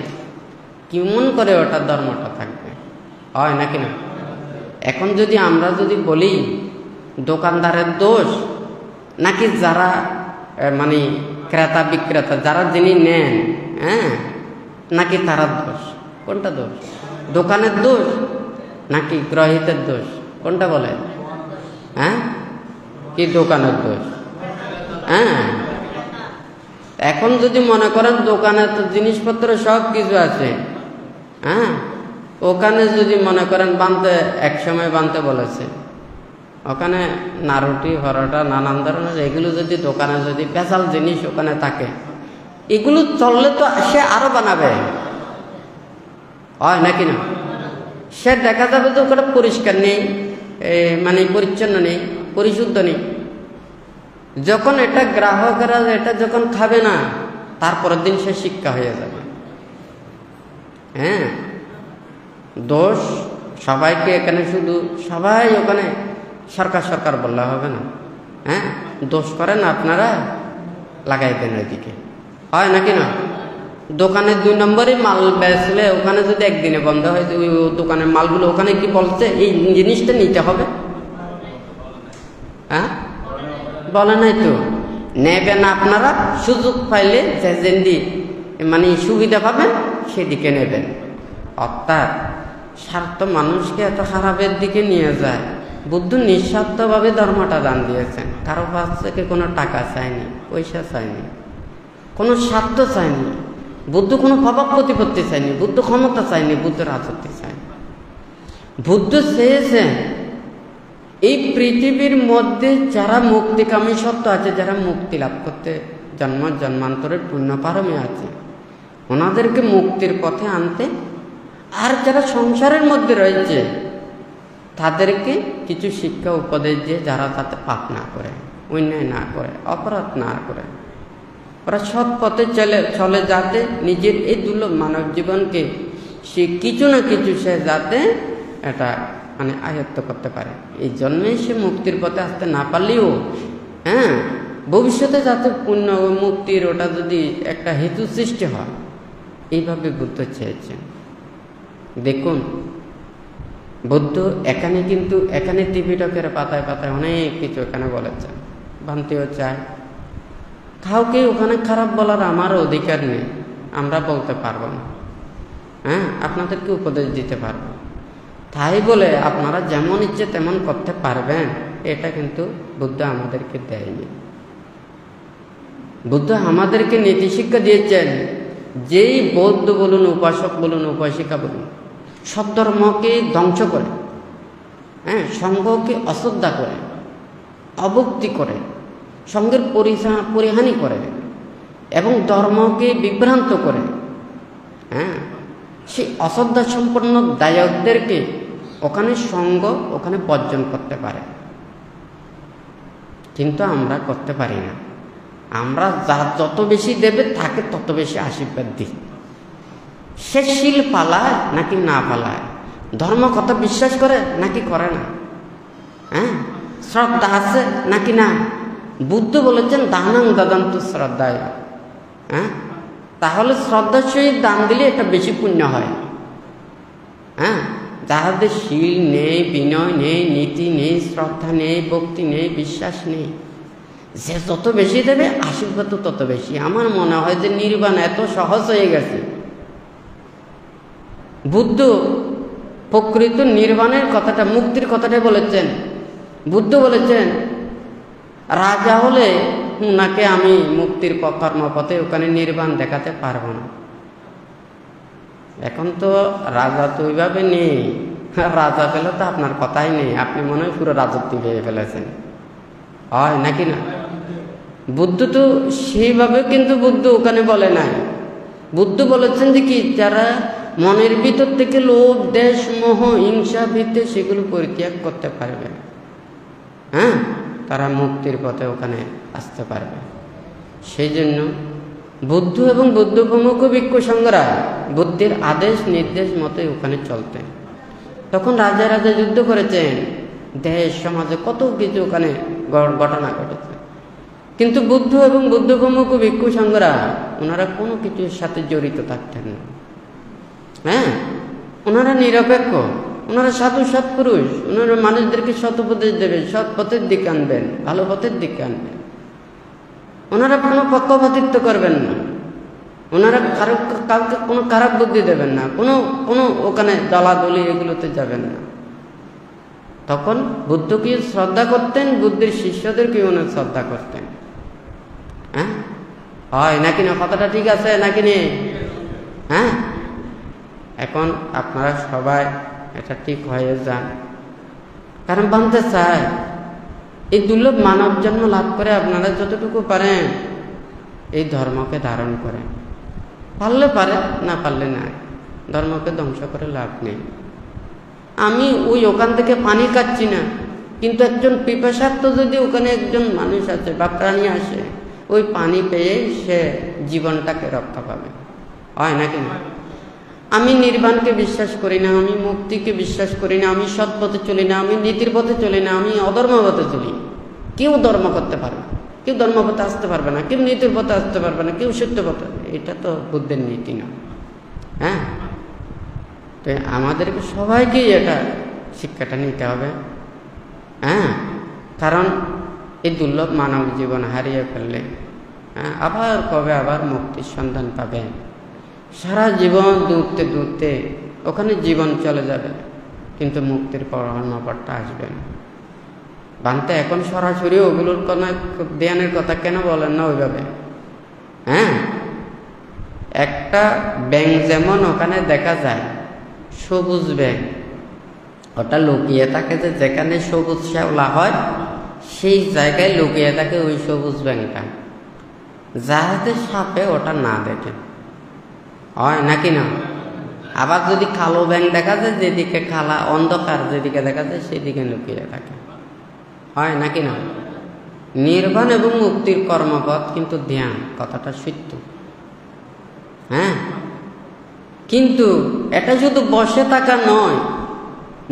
কেমন করে ওটা ধর্মটা থাকবে, হয় নাকি না? এখন যদি আমরা যদি বলি দোকানদারের দোষ নাকি যারা ক্রেতা বিক্রেতা যারা যিনি নেন, নাকি তারা দোষ, কোনটা দোষ? দোকানের দোষ নাকি গ্রহীতের দোষ, কোনটা বলে? কি দোকানের দোষ? এখন যদি মনে করেন দোকানে তো জিনিসপত্র সব কিছু আছে, ওখানে যদি মনে করেন বানতে একসময় বানতে বলেছে, ওখানে নারুটি পরোটা নানান ধরনের এগুলো যদি দোকানে যদি বেচাল জিনিস ওখানে থাকে, এগুলো চললে তো সে আরো বানাবে, হয় নাকি না? সে দেখা যাবে যে ওখানে পরিষ্কার নেই, পরিচ্ছন্ন নেই, পরিশুদ্ধ নেই। যখন এটা গ্রাহকরা এটা যখন খাবে না, তারপরের দিন সে শিক্ষা হয়ে যাবে। দোষ সবাইকে এখানে শুধু সবাই ওখানে সরকার বললে হবে না। দোষ করেন আপনারা, লাগাই দেন ওইদিকে, হয় নাকি না? দোকানে 2 নম্বরে মাল বেচলে ওখানে যদি একদিনে বন্ধ হয়, ওই দোকানের মালগুলো ওখানে কি বলছে এই জিনিসটা নিতে হবে? বলে নাই তো। নেবেন আপনারা, সুযোগ পাইলে যেদিন সুবিধা পাবেন সেদিকে নেবেন। অর্থাৎ স্বার্থ মানুষকে এত খারাপের দিকে নিয়ে যায়। বুদ্ধ নিঃস্বার্থভাবে ধর্মটা দান দিয়েছেন, কারো কাছ থেকে কোনো টাকা চায়নি, পয়সা চায়নি, কোনো স্বার্থ চায়নি। বুদ্ধ কোনো প্রভাব প্রতিপত্তি চায়নি, বুদ্ধ ক্ষমতা চায়নি, বুদ্ধ রাজত্ব চায়নি। বুদ্ধ চেয়েছেন এই পৃথিবীর মধ্যে যারা মুক্তিকামী সত্য আছে, যারা মুক্তি লাভ করতে জন্ম জন্মান্তরের পুণ্যপারমে আছে, ওনাদেরকে মুক্তির পথে আনতে, আর যারা সংসারের মধ্যে রয়েছে তাদেরকে কিছু শিক্ষা উপদেশ দিয়ে যারা তাতে পাপ না করে, অন্যায় না করে, অপরাধ না করে, ওরা সৎ পথে চলে যাতে নিজের এই দুর্লভ মানব জীবনকে সে কিছু না কিছু সে যাতে এটা আয়ত্ত করতে পারে। এই জন্যে সে মুক্তির পথে আসতে না পারলেও ভবিষ্যতে যাতে পুণ্য মুক্তির ওটা যদি একটা হেতু সৃষ্টি হয়, এইভাবে বুদ্ধ চেয়েছেন। দেখুন বুদ্ধ এখানে ত্রিপিটকের পাতায় পাতায় অনেক কিছু এখানে বলেছেন। ভান্তিও চায়, কাউকে ওখানে খারাপ বলার আমারও অধিকার নেই, আমরা বলতে পারবো না, আপনাদেরকে উপদেশ দিতে পারবো। তাই বলে আপনারা যেমন ইচ্ছে তেমন করতে পারবেন, এটা কিন্তু বুদ্ধ আমাদেরকে দেয়নি। বুদ্ধ আমাদেরকে নীতি শিক্ষা দিয়েছেন, যেই বৌদ্ধ বলুন, উপাসক বলুন, উপাসিকা বলুন, সব ধর্মকে ধ্বংস করে, সঙ্ঘকে অশ্রদ্ধা করে, অভক্তি করে, সঙ্গের পরিহানি করে এবং ধর্মকে বিভ্রান্ত করে, সেই অশ্রদ্ধা সম্পন্ন দায়কদেরকে ওখানে সঙ্গ ওখানে বর্জন করতে পারে, কিন্তু আমরা করতে পারি না। আমরা যত বেশি দেবে তাকে তত বেশি আশীর্বাদ দিই। সে শিল পালায় নাকি না পালায়, ধর্ম কথা বিশ্বাস করে নাকি করে না, হ্যাঁ, শ্রদ্ধা আছে নাকি না। বুদ্ধ বলেছেন দানাং দাদান্তু শ্রদ্ধায়, হ্যাঁ, তাহলে শ্রদ্ধার সহিত দান দিলে এটা বেশি পুণ্য হয়। হ্যাঁ, যাহাদের শিল নেই, বিনয় নেই, নীতি নেই, শ্রদ্ধা নেই, ভক্তি নেই, বিশ্বাস নেই, যে যত বেশি দেবে আশীর্বাদ তত বেশি। আমার মনে হয় যে নির্বাণ এত সহজ হয়ে গেছে। বুদ্ধ প্রকৃত নির্বাণের কথাটা, মুক্তির কথাটা বলেছেন। বুদ্ধ বলেছেন রাজা হলে উনাকে আমি মুক্তির কর্মপথে ওখানে নির্বাণ দেখাতে পারবো না। এখন তো রাজা তো ওইভাবে নেই, রাজা পেলে তো আপনার কথাই নেই, আপনি মনে হয় পুরো রাজত্ব পেয়ে ফেলেছেন, হয় নাকি না। বুদ্ধ তো সেইভাবে কিন্তু বুদ্ধ ওখানে বলে নাই। বুদ্ধ বলেছেন যে কি, যারা মনের ভিতর থেকে লোভ, দেশ, মোহ, হিংসা, বিদ্বেষ সেগুলো পরিত্যাগ করতে পারবে, হ্যাঁ, তারা মুক্তির পথে ওখানে আসতে পারবে। সেই জন্য বুদ্ধ এবং বুদ্ধ প্রমুখ ভিক্ষু সংঘরা বুদ্ধের আদেশ নির্দেশ মতে ওখানে চলতেন। তখন রাজা রাজা যুদ্ধ করেছেন, দেশ সমাজে কত কিছু ওখানে ঘটনা ঘটেছে, কিন্তু বুদ্ধ এবং বুদ্ধ প্রমুখ ভিক্ষু সংঘরা ওনারা কোনো কিছুর সাথে জড়িত থাকতেন না। হ্যাঁ, ওনারা নিরপেক্ষ, ওনারা সাধু সৎপুরুষ, ওনারা মানুষদেরকে সৎ উপদেশ দেবেন, সৎ পথের দিকে আনবেন, ভালো পথের দিকে আনবেন। ওনারা কোনো পক্ষপাতিত্ব করবেন না, ওনারা কাউকে কোনো খারাপ বুদ্ধি দেবেন না, কোনো ওখানে দলাদলি এগুলোতে যাবেন না। তখন বুদ্ধকে শ্রদ্ধা করতেন, বুদ্ধের শিষ্যদেরকে ওনার শ্রদ্ধা করতেন। হ্যাঁ, হয় নাকি না, কথাটা ঠিক আছে নাকি নেই? হ্যাঁ, এখন আপনারা সবাই এটা ঠিক হয়ে যান, কারণ বানতে চায় এই দুর্লভ মানব জন্ম লাভ করে আপনারা যতটুকু পারেন এই ধর্মকে ধারণ করেন। পারলে পারে, না পারলে না, ধর্মকে ধ্বংস করে লাভ নেই। আমি ওখান থেকে পানি খাচ্ছি না, কিন্তু একজন পিপাসার্থ যদি ওখানে একজন মানুষ আছে বা প্রাণী আসে, ওই পানি পেয়ে সে জীবনটাকে রক্ষা পাবে, হয় নাকি না। আমি নির্বাণকে বিশ্বাস করি না, আমি মুক্তিকে বিশ্বাস করি না, আমি সৎ পথে চলি না, আমি নীতির পথে চলি না, আমি অধর্ম পথে চলি। কেউ ধর্ম করতে পারবে, কেউ ধর্ম পথে আসতে পারবে না, কেউ নীতির পথে আসতে পারবে না, কেউ সত্য পথে। এটা তো বুদ্ধের নীতি না। হ্যাঁ, তো আমাদেরকে সবাইকেই এটা শিক্ষাটা নিতে হবে। হ্যাঁ, কারণ এই দুর্লভ মানব জীবন হারিয়ে ফেললে আবার কবে আবার মুক্তির সন্ধান পাবে? সারা জীবন দূরতে দূরতে ওখানে জীবন চলে যাবে, কিন্তু মুক্তির পরটা আসবে না। বানতে এখন সরাসরি ওগুলোর কোনো ধ্যানের কথা কেন বলেন না ওইভাবে? হ্যাঁ, একটা ব্যাঙ যেমন ওখানে দেখা যায়, সবুজ ব্যাঙ, ওটা লুকিয়ে থাকে যে যেখানে সবুজ শ্যাওলা হয় সেই জায়গায় লুকিয়ে থাকে ওই সবুজ ব্যাঙটা, যাতে সাপে ওটা না দেখে, হয় নাকি না। আবার যদি কালো ব্যাঙ দেখা যায়, যেদিকে কালা অন্ধকার যেদিকে দেখা যায় সেদিকে লুকিয়ে থাকে, হয় নাকি না। নির্বাণ এবং মুক্তির কর্মপথ কিন্তু ধ্যান, কথাটা সত্য। হ্যাঁ, কিন্তু এটা শুধু বসে থাকা নয়,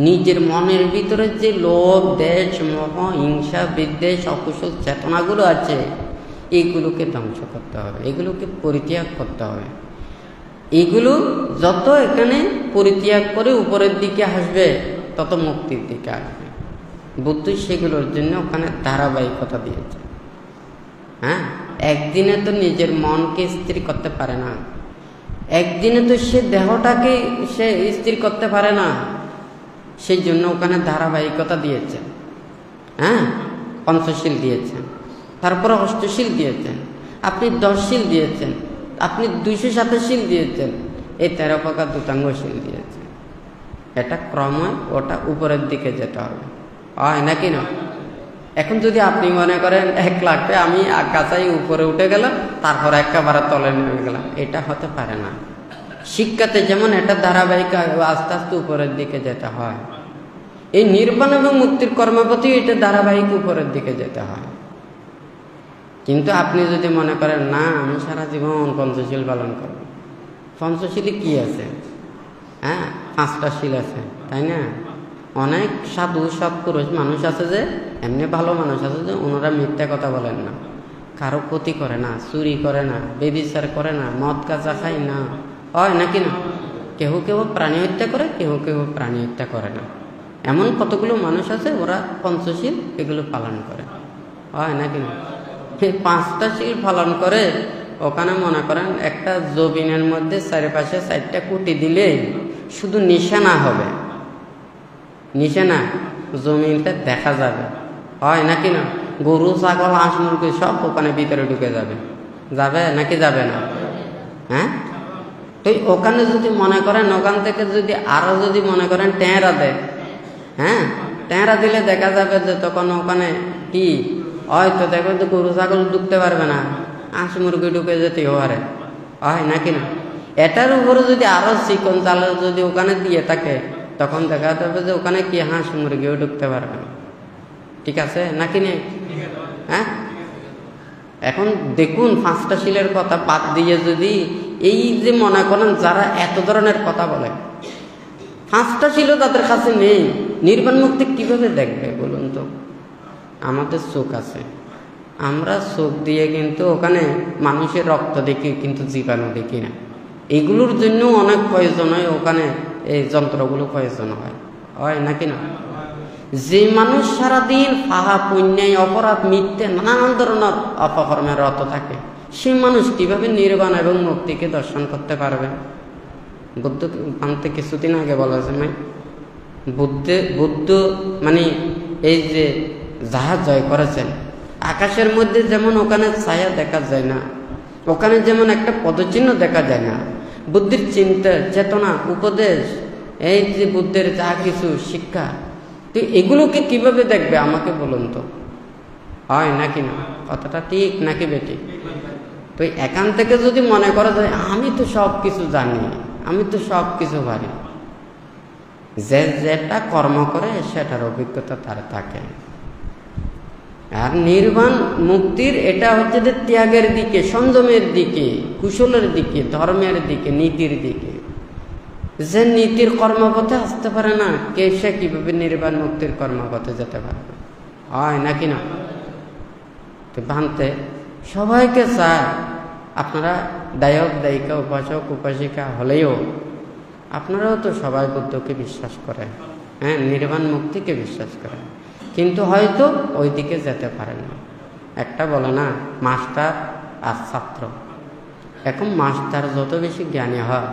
নিজের মনের ভিতরে যে লোভ, দেশ, মোহ, হিংসা, বিদ্বেষ, অকুশল চেতনাগুলো আছে এইগুলোকে ধ্বংস করতে হবে, এগুলোকে পরিত্যাগ করতে হবে। এগুলো যত এখানে পরিত্যাগ করে উপরের দিকে আসবে তত মুক্তির দিকে আসবে। বুদ্ধ সেগুলোর জন্য ওখানে ধারাবাহিকতা দিয়েছে। হ্যাঁ, একদিনে তো নিজের মনকে স্থির করতে পারে না, একদিনে তো সে দেহটাকে সে স্থির করতে পারে না, সেই জন্য ওখানে ধারাবাহিকতা দিয়েছেন। হ্যাঁ, পঞ্চশীল দিয়েছেন, তারপরে অষ্টশীল দিয়েছেন, আপনি 10 শীল দিয়েছেন, আপনি 207 শীল দিয়েছেন, এই 13 প্রকার দুতাঙ্গশীল দিয়েছেন। এটা ক্রমে ওটা উপরের দিকে যেতে হবে, হয় নাকি না। এখন যদি আপনি মনে করেন 1 লাখ আমি আগাছাই উপরে উঠে গেলাম তারপর একেবারে তলে নেমে গেলাম, এটা হতে পারে না। শিক্ষাতে যেমন এটা ধারাবাহিক আস্তে আস্তে উপরের দিকে যেতে হয়, এই নির্বাণ এবং মুক্তির কর্মপথে এটা ধারাবাহিক উপরের দিকে যেতে হয়। কিন্তু আপনি যদি মনে করেন না আমি সারা জীবন পঞ্চশীল পালন করব, পঞ্চশীলে কি আছে? হ্যাঁ, 5টা শীল আছে, তাই না? অনেক সাধু সৎপুরুষ মানুষ আছে যে, এমনি ভালো মানুষ আছে যে ওনারা মিথ্যা কথা বলেন না, কারো ক্ষতি করে না, চুরি করে না, বেবিচার করে না, মদ গাঁজা খায় না, হয় নাকি না? কেউ কেউ প্রাণী হত্যা করে, কেউ কেউ প্রাণী হত্যা করে না। এমন কতগুলো মানুষ আছে ওরা পঞ্চশীল এগুলো পালন করে, হয় নাকি না? এই 5টা শীল পালন করে ওখানে মনে করেন একটা জমিনের মধ্যে চারিপাশে 4টা কুটি দিলে শুধু নিশানা হবে, নিশানা জমিনটা দেখা যাবে, হয় নাকি না? গরু ছাগল হাঁস মুরগি সব ওখানে ভিতরে ঢুকে যাবে, যাবে নাকি যাবে না? হ্যাঁ, তো ওখানে যদি মনে করেন ওখান থেকে যদি আরো যদি মনে করেন টেঁরা দেয়, হ্যাঁ, টেঁরা দিলে দেখা যাবে যে তখন ওখানে কি হয়তো দেখবেন তো গরু ছাগল ঢুকতে পারবে না, হাঁস মুরগি ঢুকে যেতেই পারে, হয় নাকি না? এটার উপরে যদি আরো চিকন জাল যদি ওখানে দিয়ে থাকে তখন দেখা যাবে যে ওখানে কি হাঁস মুরগিও ঢুকতে পারবে না, ঠিক আছে নাকি নেই? হ্যাঁ, এখন দেখুন 5টা শীলের কথা বাদ দিয়ে যদি এই যে মনে করেন যারা এত ধরনের কথা বলে 5টা শীলও তাদের কাছে নেই, নির্বাণ মুক্তি কিভাবে দেখবে বলুন তো? আমাদের চোখ আছে, আমরা চোখ দিয়ে কিন্তু ওখানে মানুষের রক্ত দেখি কিন্তু জীবাণু দেখি না। এগুলোর জন্য অনেক প্রয়োজন হয়, ওখানে এই যন্ত্রগুলো প্রয়োজন হয় নাকি না? যে মানুষ সারাদিন পাহা পুণ্যায় অপরাধ মিথ্যে নানান ধরনের অপকর্মে রত থাকে, সেই মানুষ কিভাবে নির্বাণ এবং মুক্তিকে দর্শন করতে পারবে? বুদ্ধ আনতে কিছুদিন আগে বলা যায় না, বুদ্ধ মানে এই যে জাহাজ জয় করেছেন, আকাশের মধ্যে যেমন ওখানে ছায়া দেখা যায় না, ওখানে যেমন একটা পদচিহ্ন দেখা যায় না, বুদ্ধির চিন্তা চেতনা উপদেশ এই যে বুদ্ধের যা কিছু শিক্ষা, তো এগুলোকে কিভাবে দেখবে আমাকে বলুন তো, হয় নাকি না? কথাটা ঠিক নাকি বেঠিক? তো এখান থেকে যদি মনে করা যায় আমি তো সব কিছু জানি, আমি তো সব কিছু পারি, যে যেটা কর্ম করে সেটার অভিজ্ঞতা তার থাকে। আর নির্বাণ মুক্তির এটা হচ্ছে যে ত্যাগের দিকে, সংযমের দিকে, কুশলের দিকে, ধর্মের দিকে, নীতির দিকে। যে নীতির কর্মপথে আসতে পারে না কে সে কিভাবে নির্বাণ মুক্তির কর্মপথে যেতে পারবে, হয় নাকি না? তো ভাঙতে সবাইকে চায়, আপনারা দায়ক দায়িকা উপাসক উপাসিকা হলেও আপনারাও তো সবাই বুদ্ধকে বিশ্বাস করেন, হ্যাঁ, নির্বাণ মুক্তিকে বিশ্বাস করেন, কিন্তু হয়তো ওই দিকে যেতে পারেন না। একটা বলে না মাস্টার আর ছাত্র, এখন মাস্টার যত বেশি জ্ঞানী হয়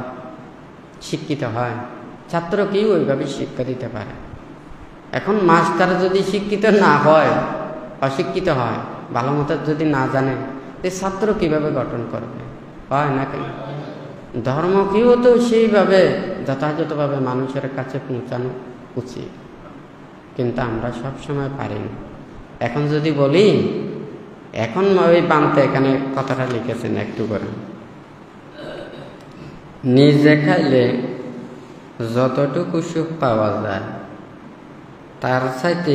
শিক্ষিত হয়, ছাত্রকেই ওইভাবে শিক্ষা দিতে পারে। এখন মাস্টার যদি শিক্ষিত না হয়, অশিক্ষিত হয়, ভালো মতো যদি না জানে, ছাত্র কিভাবে গঠন করবে, হয় না কেন? ধর্মকেও তো সেইভাবে যথাযথভাবে মানুষের কাছে পৌঁছানো উচিত, কিন্তু আমরা সব সময় পারি না। এখন যদি বলি, এখন ওই বানতে এখানে কথাটা লিখেছেন একটু করে, নিজে খাইলে যতটুকু সুখ পাওয়া যায় তার চাইতে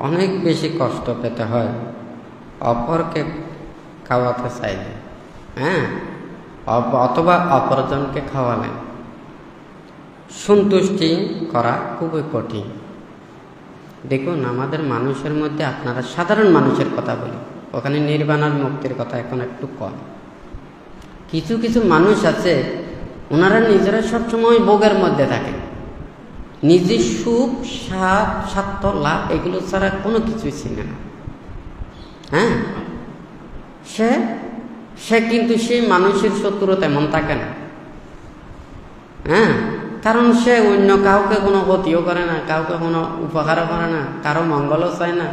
অনেক বেশি কষ্ট পেতে হয় অপরকে খাওয়াতে চাইলে, হ্যাঁ, অথবা অপরজনকে খাওয়ালে সন্তুষ্টি করা খুবই কঠিন। দেখুন আমাদের মানুষের মধ্যে, আপনারা সাধারণ মানুষের কথা বলি, ওখানে নির্বাণ আর মুক্তির কথা এখন একটু কম। কিছু কিছু মানুষ আছে ওনারা নিজেরা সবসময় ভোগের মধ্যে থাকে, নিজের সুখ স্বার্থ লাভ এগুলো ছাড়া কোনো কিছুই চিনে না, হ্যাঁ, সে কিন্তু সেই মানুষের শত্রু তেমন থাকে না, হ্যাঁ, কারণ সে অন্য কাউকে কোনো ক্ষতিও করে না, কাউকে কোনো উপকারও করে না, কারো মঙ্গলও চায় না,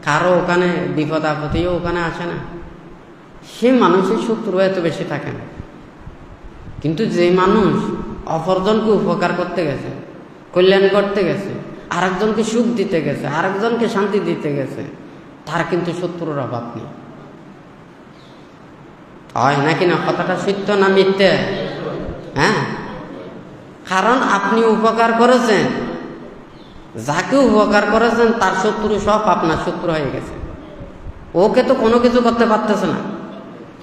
কারো ওখানে বিপদ আপত্তিও ওখানে আসে না, সে মানুষের শত্রু এত বেশি থাকে না। কিন্তু যে মানুষ অপরজনকে উপকার করতে গেছে, কল্যাণ করতে গেছে, আরেকজনকে সুখ দিতে গেছে, আরেকজনকে শান্তি দিতে গেছে, তার কিন্তু শত্রুর অভাব নেই, হয় নাকি না? কথাটা সত্য না মিথ্যে? হ্যাঁ, কারণ আপনি উপকার করেছেন, যাকে উপকার করেছেন তার শত্রু সব আপনার শত্রু হয়ে গেছে, ওকে তো কোনো কিছু করতে পারতেছে না,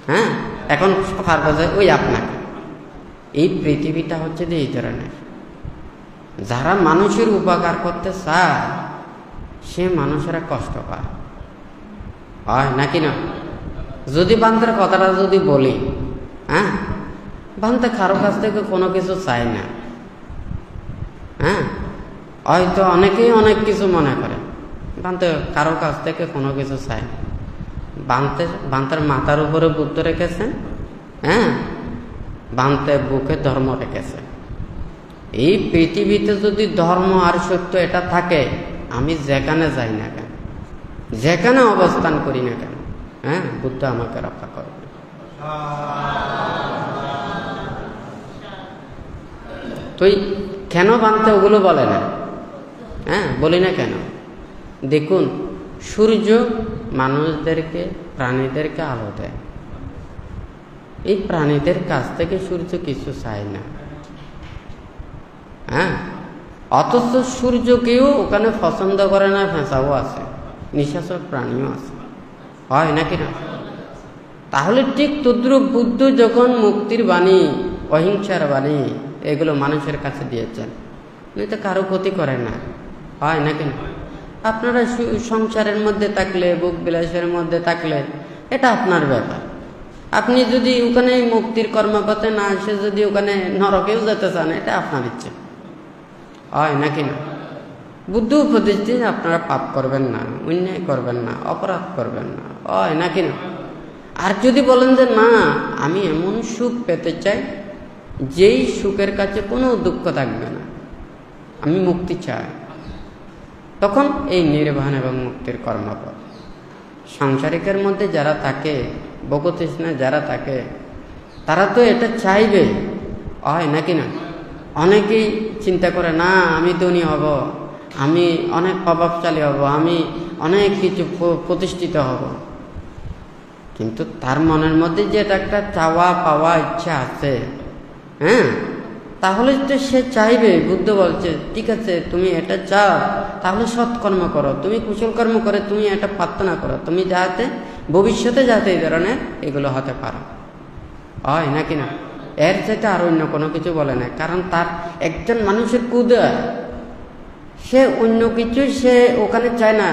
হ্যাঁ, এখন পারবে ওই আপনাকে। এই পৃথিবীটা হচ্ছে যে এই ধরনের, যারা মানুষের উপকার করতে চায় সে মানুষেরা কষ্ট পায়, হয় নাকি না? যদি বান্তের কথাটা যদি বলি, হ্যাঁ, বান্তে কারো কাছ থেকে কোনো কিছু চায় না, হ্যাঁ, হয়তো অনেকেই অনেক কিছু মনে করে, বান্তে কারো কাছ থেকে কোনো কিছু চায় না। বান্তের মাথার উপরে বুদ্ধ রেখেছেন, হ্যাঁ, বান্তে বুকে ধর্ম রেখেছে। এই পৃথিবীতে যদি ধর্ম আর সত্য এটা থাকে, আমি যেখানে যাই না কেন, যেখানে অবস্থান করি না কেন, হ্যাঁ, বুদ্ধ আমাকে রক্ষা করবে। তুই কেন বানতে ওগুলো বলে না, হ্যাঁ, বলি না কেন? দেখুন, সূর্য মানুষদেরকে, প্রাণীদেরকে আলো দেয়। এই প্রাণীদের কাছ থেকে সূর্য কিছু চায় না, হ্যাঁ, অথচ সূর্যকেও ওখানে পছন্দ করে না, ফেঁসাও আছে, নিঃশ্বাসের প্রাণীও আছে, হয় নাকি না? তাহলে ঠিক তদ্রূপ বুদ্ধ যখন মুক্তির বাণী, অহিংসার বাণী, এগুলো মানুষের কাছে দিয়েছেন, উনি তো কারো ক্ষতি করেন না, হয় নাকি না? আপনারা সংসারের মধ্যে থাকলে, ভোগ বিলাসের মধ্যে থাকলে, এটা আপনার ব্যাপার। আপনি যদি ওখানে মুক্তির কর্মপথে না এসে যদি ওখানে নরকেও যেতে চান, এটা আপনার ইচ্ছে, হয় নাকি না? বুদ্ধ উপদেশ দিয়ে আপনারা পাপ করবেন না, অন্যায় করবেন না, অপরাধ করবেন না, হয় নাকি না? আর যদি বলেন যে না, আমি এমন সুখ পেতে চাই যেই সুখের কাছে কোনো দুঃখ থাকবে না, আমি মুক্তি চাই, তখন এই নির্বাণ এবং মুক্তির কর্মপথ। সাংসারিকের মধ্যে যারা থাকে, ভোগতৃষ্ণা যারা থাকে, তারা তো এটা চাইবে, হয় নাকি না? অনেকেই চিন্তা করে, না আমি ধনী হব, আমি অনেক প্রভাবশালী হব, আমি অনেক কিছু প্রতিষ্ঠিত হব, কিন্তু তার মনের মধ্যে যে একটা চাওয়া পাওয়া ইচ্ছা আছে, হ্যাঁ, তাহলে তো সে চাইবে। বুদ্ধ বলছে, ঠিক আছে, তুমি এটা চাও, তাহলে সৎকর্ম করো, তুমি কুশল কর্ম করে তুমি এটা প্রার্থনা করো, তুমি যাতে ভবিষ্যতে যাতে এই ধরনের এগুলো হতে পারো, হয় নাকি না? এর চাইতে আর অন্য কোনো কিছু বলে না। কারণ তার একজন মানুষের কুদা, সে অন্য কিছু সে ওখানে চায় না,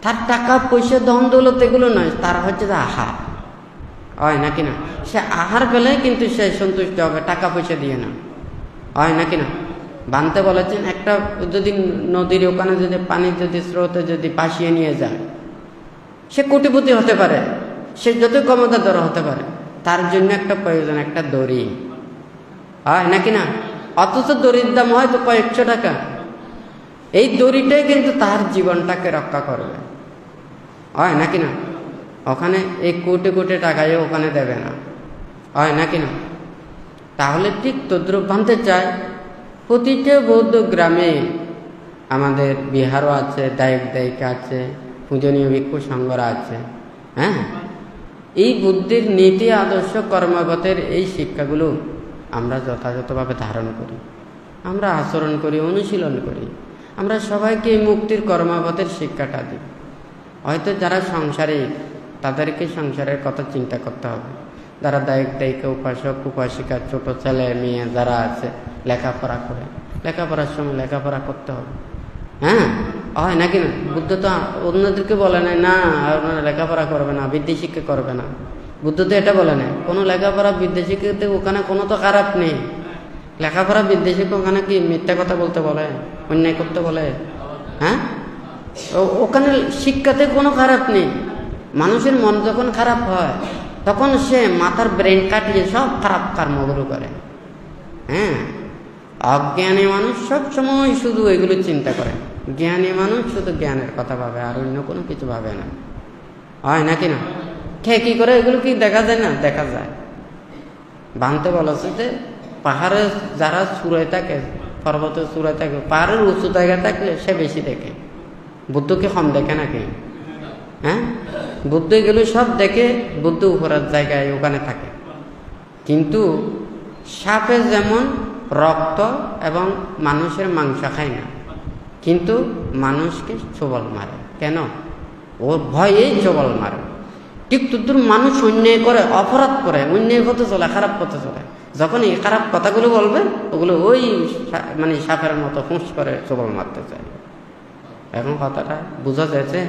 তার টাকা পয়সা ধন দৌলত এগুলো নয়, তার হচ্ছে যে আহার, হয় নাকি না? সে আহার পেলে কিন্তু সে সন্তুষ্ট হবে, টাকা পয়সা দিয়ে না, হয় নাকি না? বানতে বলেছেন, একটা যদি নদীর ওখানে যদি পানি যদি স্রোতে যদি পাশিয়ে নিয়ে যায়, সে কোটিপতি হতে পারে, সে যতই ক্ষমতাধর হতে পারে, তার জন্য একটা প্রয়োজন, একটা দড়ি, হয় নাকি না? অথচ দড়ির দাম হয়তো কয়েকশো টাকা, এই দড়িটাই কিন্তু তার জীবনটাকে রক্ষা করবে, হয় নাকি না? ওখানে এই কোটি কোটি টাকায় ওখানে দেবে না, হয় নাকি না? তাহলে ঠিক তদ্রুপ ভাবতে চাই, প্রতিটা বৌদ্ধ গ্রামে, আমাদের বিহারও আছে, দায়ক দায়িকা আছে, পূজনীয় ভিক্ষু সংঘরা আছে, হ্যাঁ, এই বুদ্ধির নীতি আদর্শ কর্মপথের এই শিক্ষাগুলো আমরা যথাযথভাবে ধারণ করি, আমরা আচরণ করি, অনুশীলন করি, আমরা সবাইকে এই মুক্তির কর্মপথের শিক্ষাটা দিই। হয়তো যারা সংসারিক, তাদেরকে সংসারের কথা চিন্তা করতে হবে, যারা দায়ক দায়িকা, উপাসক উপাসিকা, ছোট ছেলে মেয়ে যারা আছে, লেখাপড়া করে, লেখাপড়ার সময় লেখাপড়া করতে হবে, হ্যাঁ, হয় নাকি না? বুদ্ধ তো অন্যদেরকে বলে নাই, না আপনারা লেখাপড়া করবে না, বিদ্যা শিক্ষা করবে না। বুদ্ধ তো এটা বলে নাই, কোনো লেখাপড়া বিদ্যা শিক্ষাতে ওখানে কোনো তো খারাপ নেই। লেখাপড়া বিদ্যা শিক্ষা ওখানে কি মিথ্যা কথা বলতে বলে, অন্যায় করতে বলে? হ্যাঁ, ওখানে শিক্ষাতে কোনো খারাপ নেই। মানুষের মন যখন খারাপ হয়, তখন সে মাথার ব্রেন কাটিয়ে সব খারাপ কর্মগুলো করে। হ্যাঁ, অজ্ঞানী মানুষ সব সময় শুধু এগুলো চিন্তা করে, জ্ঞানী মানুষ শুধু জ্ঞানের কথা ভাবে, আর অন্য কোনো কিছু ভাবে না, হয় নাকি না? কে কি করে এগুলো কি দেখা যায় না? দেখা যায়। বানতে বলেছে যে পাহাড়ে যারা চূড়ায় থাকে, পর্বতের চূড়ায় থাকে, পাহাড়ের উঁচু জায়গায় থাকলে সে বেশি দেখে, বুদ্ধকে কম দেখে নাকি? হ্যাঁ, বুদ্ধ এগুলো সব দেখে, বুদ্ধ উপরের জায়গায় ওখানে থাকে। কিন্তু সাপে যেমন রক্ত এবং মানুষের মাংস খায় না, কিন্তু মানুষকে ছোবল মারে। কেন? ওর ভয়েই চবল মারে। ঠিক তদ্দুর মানুষ অন্যায় করে, অপরাধ করে, অন্যায় পথে চলে, খারাপ পথে চলে, যখন এই খারাপ কথাগুলো বলবে ওগুলো ওই মানে সাপের মতো ফুঁস করে চবল মারতে চায়। এখন কথাটা বোঝা যাচ্ছে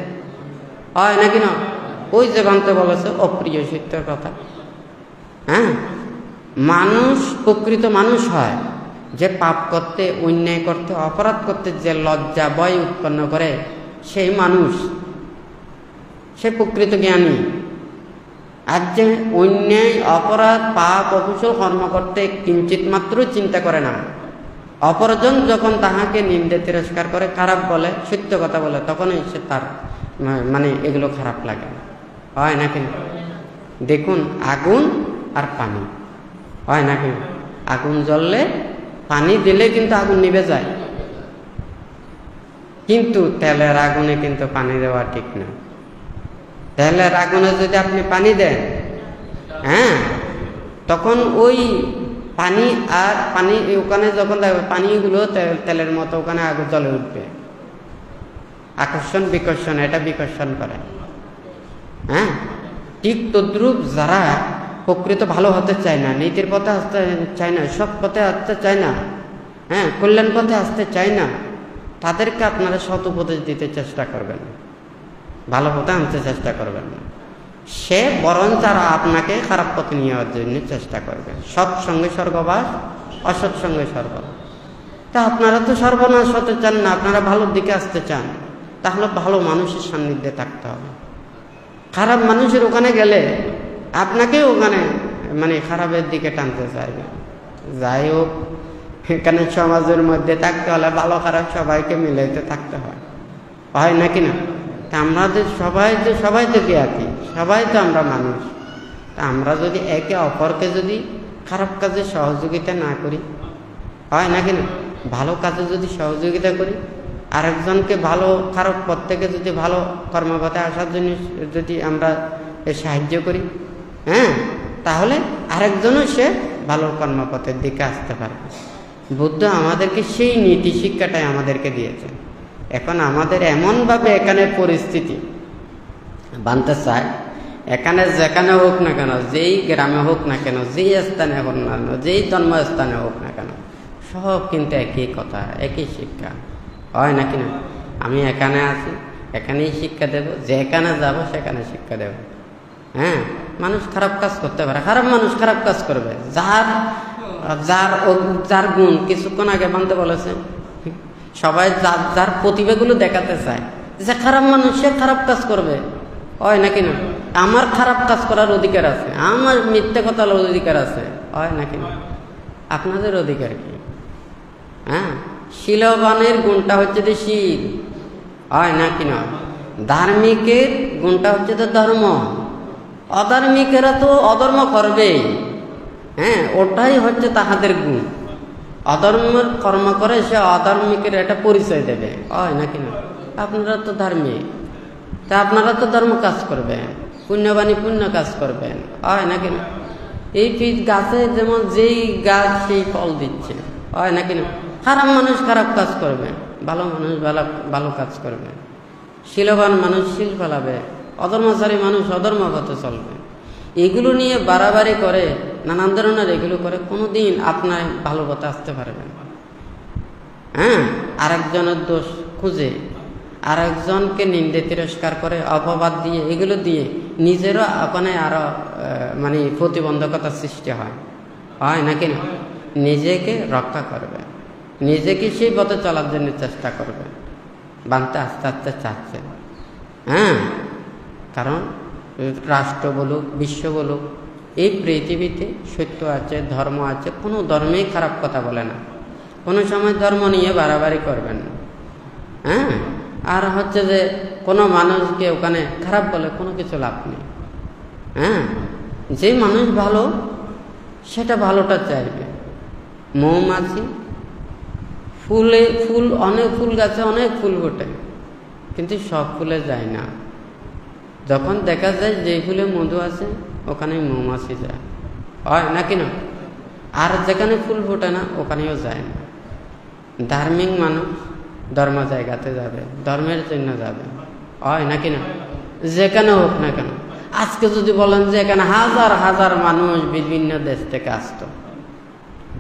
হয় নাকি না? ওই যে বানতে বলেছে অপ্রিয় সত্যের কথা। হ্যাঁ, মানুষ প্রকৃত মানুষ হয় যে পাপ করতে, অন্যায় করতে, অপরাধ করতে যে লজ্জা ভয় উৎপন্ন করে, সেই মানুষ, সে প্রকৃত জ্ঞানী। আর যে অন্যায়, অপরাধ, পাপ, অকুশল কর্ম করতে কিঞ্চিত মাত্র চিন্তা করে না, অপরজন যখন তাহাকে নিন্দে তিরস্কার করে, খারাপ বলে, সত্য কথা বলে, তখনই সে তার মানে এগুলো খারাপ লাগে, হয় নাকি? দেখুন, আগুন আর পানি, হয় নাকি? আগুন জ্বললে পানি দিলে কিন্তু আগুন নিভে যায়, কিন্তু তেলের আগুনে কিন্তু পানি দেওয়া ঠিক না। তেলের আগুনে যদি আপনি পানি দেন, হ্যাঁ, তখন ওই পানি আর পানি ওখানে যখন দেখবে পানিগুলো তেলের মতো ওখানে আগুন জ্বলে উঠবে। আকর্ষণ বিকর্ষণ, এটা বিকর্ষণ করে। হ্যাঁ, ঠিক তদ্রূপ যারা প্রকৃত ভালো হতে চায় না, নীতির পথে আসতে চায় না, সৎ পথে আসতে চায় না, হ্যাঁ, কল্যাণ পথে আসতে চায় না, তাদেরকে আপনারা সৎ উপদেশ দিতে চেষ্টা করবেন, ভালো পথে আনতে চেষ্টা করবেন না। সে বরং তারা আপনাকে খারাপ পথে নিয়ে যাওয়ার জন্য চেষ্টা করবে। সৎসঙ্গে স্বর্গবাস, অসৎসঙ্গে স্বর্গবাস। তা আপনারা তো সর্বনাশ হতে চান না, আপনারা ভালোর দিকে আসতে চান, তাহলে ভালো মানুষের সান্নিধ্যে থাকতে হবে। খারাপ মানুষের ওখানে গেলে আপনাকে ওখানে মানে খারাপের দিকে টানতে চাইবে। যাই হোক, এখানে সমাজের মধ্যে থাকতে হলে ভালো খারাপ সবাইকে মিলাইতে থাকতে হয়, হয় নাকি না? তা আমাদের সবাই তো কি একই, সবাই তো আমরা মানুষ। তা আমরা যদি একে অপরকে যদি খারাপ কাজে সহযোগিতা না করি, হয় নাকি না? ভালো কাজে যদি সহযোগিতা করি, আরেকজনকে ভালো খারাপ পথ থেকে যদি ভালো কর্মপথে আসার জন্য যদি আমরা সাহায্য করি, হ্যাঁ, তাহলে আরেকজনও সে ভালো কর্মপথের দিকে আসতে পারবে। বুদ্ধ আমাদেরকে সেই নীতি শিক্ষাটাই আমাদেরকে দিয়েছে। এখন আমাদের এমনভাবে এখানে পরিস্থিতি বানতে চায়, এখানে যেখানে হোক না কেন, যেই গ্রামে হোক না কেন, যেই স্থানে হোক না কেন, যেই জন্মস্থানে হোক না কেন, সব কিন্তু একই কথা, একই শিক্ষা, হয় নাকি না? আমি এখানে আছি, এখানেই শিক্ষা দেব, যেখানে যাব সেখানে শিক্ষা দেব। হ্যাঁ, মানুষ খারাপ কাজ করতে পারে, খারাপ মানুষ খারাপ কাজ করবে, যার গুণ কিছুক্ষণ আগে বানতে বলেছে, সবাই যার প্রতিভাগুলো দেখাতে চায়, যে খারাপ মানুষ সে খারাপ কাজ করবে, হয় নাকি না? আমার খারাপ কাজ করার অধিকার আছে, আমার মিথ্যে কথা বলার অধিকার আছে, হয় নাকি না? আপনাদের অধিকার কি? হ্যাঁ, শীলবানের গুণটা হচ্ছে যে শীল, হয় নাকি না? ধার্মিকের গুণটা হচ্ছে তো ধর্ম, অধার্মিকেরা তো অধর্ম করবেই। হ্যাঁ, ওটাই হচ্ছে তাহাদের গুণ। অধর্মের কর্ম করে সে অধার্মিকের একটা পরিচয় দেবে, হয় নাকি না? আপনারা তো ধার্মিক, তা আপনারা তো ধর্ম কাজ করবেন, পুণ্যবাণী পুণ্য কাজ করবেন, হয় নাকি না? এই গাছে যেমন যেই গাছ সেই ফল দিচ্ছে, হয় নাকি না? খারাপ মানুষ খারাপ কাজ করবে, ভালো মানুষ ভালো কাজ করবে, শীলবান মানুষ শীল ফেলাবে, অধর্মচারী মানুষ অধর্ম পথে চলবে। এগুলো নিয়ে বাড়াবাড়ি করে, নানান ধরনের এগুলো করে, কোনোদিন আপনার ভালো পথে আসতে পারবেন। হ্যাঁ, আরেকজনের দোষ খুঁজে, আরেকজনকে নিন্দে তিরস্কার করে, অপবাদ দিয়ে, এগুলো দিয়ে নিজেরও ওখানে আরো মানে প্রতিবন্ধকতা সৃষ্টি হয়, হয় নাকি না? নিজেকে রক্ষা করবে, নিজেকে সেই পথে চলার জন্য চেষ্টা করবে, বানতে আস্তে আস্তে চাচ্ছে। হ্যাঁ, কারণ রাষ্ট্র বলুক, বিশ্ব বলুক, এই পৃথিবীতে সত্য আছে, ধর্ম আছে, কোনো ধর্মেই খারাপ কথা বলে না, কোনো সময় ধর্ম নিয়ে বাড়াবাড়ি করবেন না। হ্যাঁ, আর হচ্ছে যে কোনো মানুষকে ওখানে খারাপ বলে কোনো কিছু লাভ নেই। হ্যাঁ, যে মানুষ ভালো সেটা ভালোটা চাইবে। মৌমাছি ফুল অনেক ফুল গাছে অনেক ফুল ফোটে, কিন্তু সব ফুলে যায় না। যখন দেখা যায় যে ফুলে মধু আছে ওখানে মৌমাছি যায়, হয় নাকি না? আর যেখানে ফুল ফোটে না ওখানেও যায় না। ধার্মিক মানুষ ধর্ম জায়গাতে যাবে, ধর্মের জন্য যাবে, হয় নাকি না? যেখানে হোক না কেন। আজকে যদি বলেন যে এখানে হাজার হাজার মানুষ বিভিন্ন দেশ থেকে আসত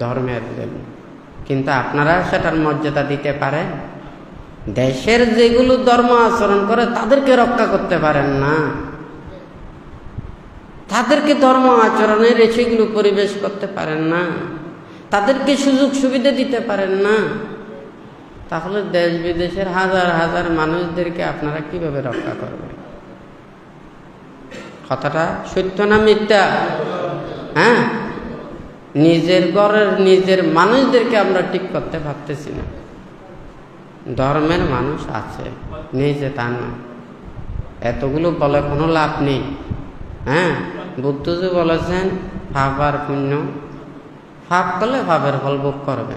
ধর্মের জন্য, কিন্তু আপনারা সেটার মর্যাদা দিতে পারেন? দেশের যেগুলো ধর্ম আচরণ করে তাদেরকে রক্ষা করতে পারেন না, তাদেরকে ধর্ম আচরণের সেগুলো পরিবেশ করতে পারেন না, তাদেরকে সুযোগ সুবিধা দিতে পারেন না, তাহলে দেশ বিদেশের হাজার হাজার মানুষদেরকে আপনারা কিভাবে রক্ষা করবেন? কথাটা সত্য না মিথ্যা? হ্যাঁ, নিজের ঘরের নিজের মানুষদেরকে আমরা ঠিক করতে পারতেছি না। ধর্মের মানুষ আছে, নিজে তা না, এতগুলো বলে কোনো লাভ নেই। হ্যাঁ, বুদ্ধজি বলেছেন পাপ আর পুণ্য, পাপ করলে পাপের ফল ভোগ করবে।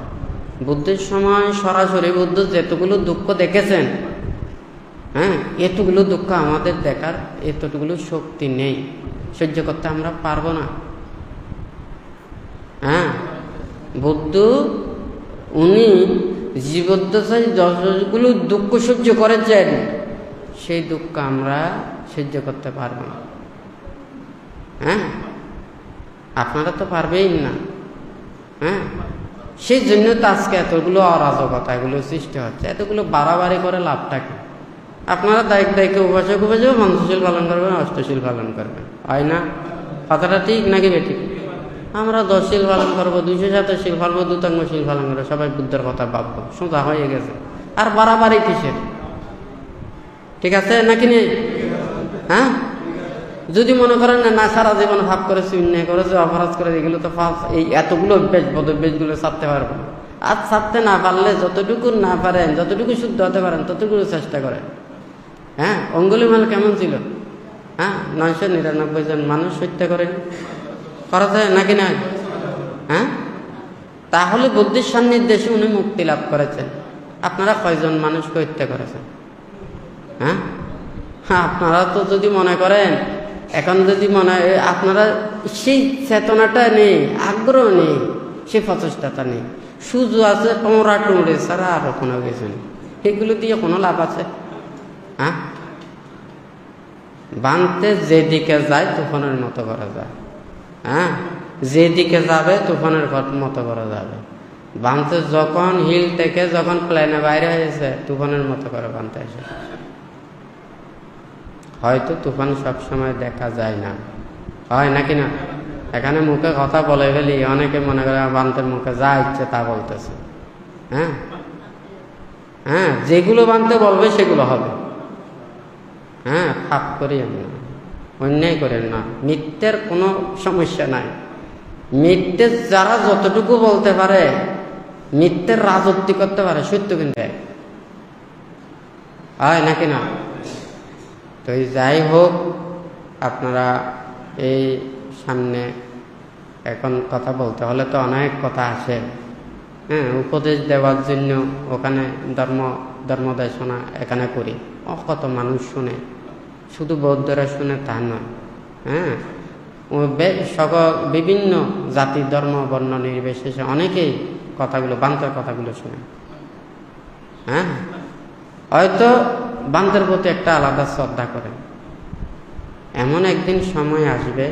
বুদ্ধের সময় সরাসরি বুদ্ধ যেতগুলো দুঃখ দেখেছেন, হ্যাঁ, এতগুলো দুঃখ আমাদের দেখার এতটুকুলো শক্তি নেই, সহ্য করতে আমরা পারবো না। হ্যাঁ, বুদ্ধ উনি জীবদ্দশায় যতগুলো দুঃখ সহ্য করেছেন, সেই দুঃখ আমরা সহ্য করতে পারবো না। হ্যাঁ, আপনারা তো পারবেই না। হ্যাঁ, সেই জন্য তো আজকে এতগুলো অরাজকতা এগুলো সৃষ্টি হচ্ছে। এতগুলো বাড়াবাড়ি করে লাভটা কি? আপনারা দায়িত্ব উপাসক মন্ত্রশীল পালন করবেন, অষ্টশীল পালন করবেন, হয় না? কথাটা ঠিক নাকি বেঠিক? আমরা 10 শীল পালন করবো, 207 শীল পালবো, দুতাঙ্গশীল পালন করবো, সবাই বুদ্ধের কথা ভাববো, সোজা হয়ে গেছে। আর বাড়াবাড়ি কিসের? ঠিক আছে নাকি নেই? হ্যাঁ, যদি মনে করেন না সারা জীবন ভাব করেছে, অন্যায় করেছে, অপরাধ করে, এগুলো তো এই এতগুলো অভ্যাস বদভ্যাসগুলো ছাড়তে পারবো না। আর ছাড়তে না পারলে যতটুকু না পারেন, যতটুকু শুদ্ধ হতে পারেন ততটুকু চেষ্টা করেন। হ্যাঁ, অঙ্গুলিমাল কেমন ছিল? হ্যাঁ, 999 জন মানুষ হত্যা করেন, করা যায় নাকি না? হ্যাঁ, তাহলে বুদ্ধির সান্নিধ্যে উনি মুক্তি লাভ করেছেন। আপনারা কয়জন মানুষকে হত্যা করেছেন? হ্যাঁ, আপনারা তো যদি মনে করেন, এখন যদি মনে হয় আপনারা সেই চেতনাটা নেই, আগ্রহ নেই, সেই প্রচেষ্টাটা নেই, সুযোগ আছে টোমরা টুমড়ে ছাড়া আরো কোনো কিছু নেই, এগুলো দিয়ে কোনো লাভ আছে? হ্যাঁ, বানতে যেদিকে যায় তুফানের মতো করা যায়। হ্যাঁ, যেদিকে যাবে তুফানের মতো করা যাবে। বানতে যখন হিল থেকে যখন প্লেনে বাইরে হয়েছে, তুফানের মতো করে বানতে এসে। হয়তো তুফান সবসময় দেখা যায় না, হয় নাকি না? এখানে মুখে কথা বলে ফেলি, অনেকে মনে করে বান্তের মুখে যা ইচ্ছে তা বলতেছে। হ্যাঁ হ্যাঁ, যেগুলো বানতে বলবে সেগুলো হবে। হ্যাঁ, পাপ করিয়েন না, অন্যায় করেন না, মিথ্যের কোনো সমস্যা নাই। মিথ্যে যারা যতটুকু বলতে পারে, মিথ্যের রাজত্ব করতে পারে, সত্য কিন্তু হয় নাকি না? তো যাই হোক, আপনারা এই সামনে এখন কথা বলতে হলে তো অনেক কথা আসে। হ্যাঁ, উপদেশ দেওয়ার জন্য ওখানে ধর্মদেশনা এখানে করি, কত মানুষ শুনে, শুধু বৌদ্ধরা শুনে তা নয়। হ্যাঁ, বিভিন্ন জাতি ধর্ম বর্ণ নির্বিশেষে অনেকেই কথাগুলো বান্তের কথাগুলো শুনে। হ্যাঁ, হয়তো বান্তের প্রতি একটা আলাদা শ্রদ্ধা করেন। এমন একদিন সময় আসবে,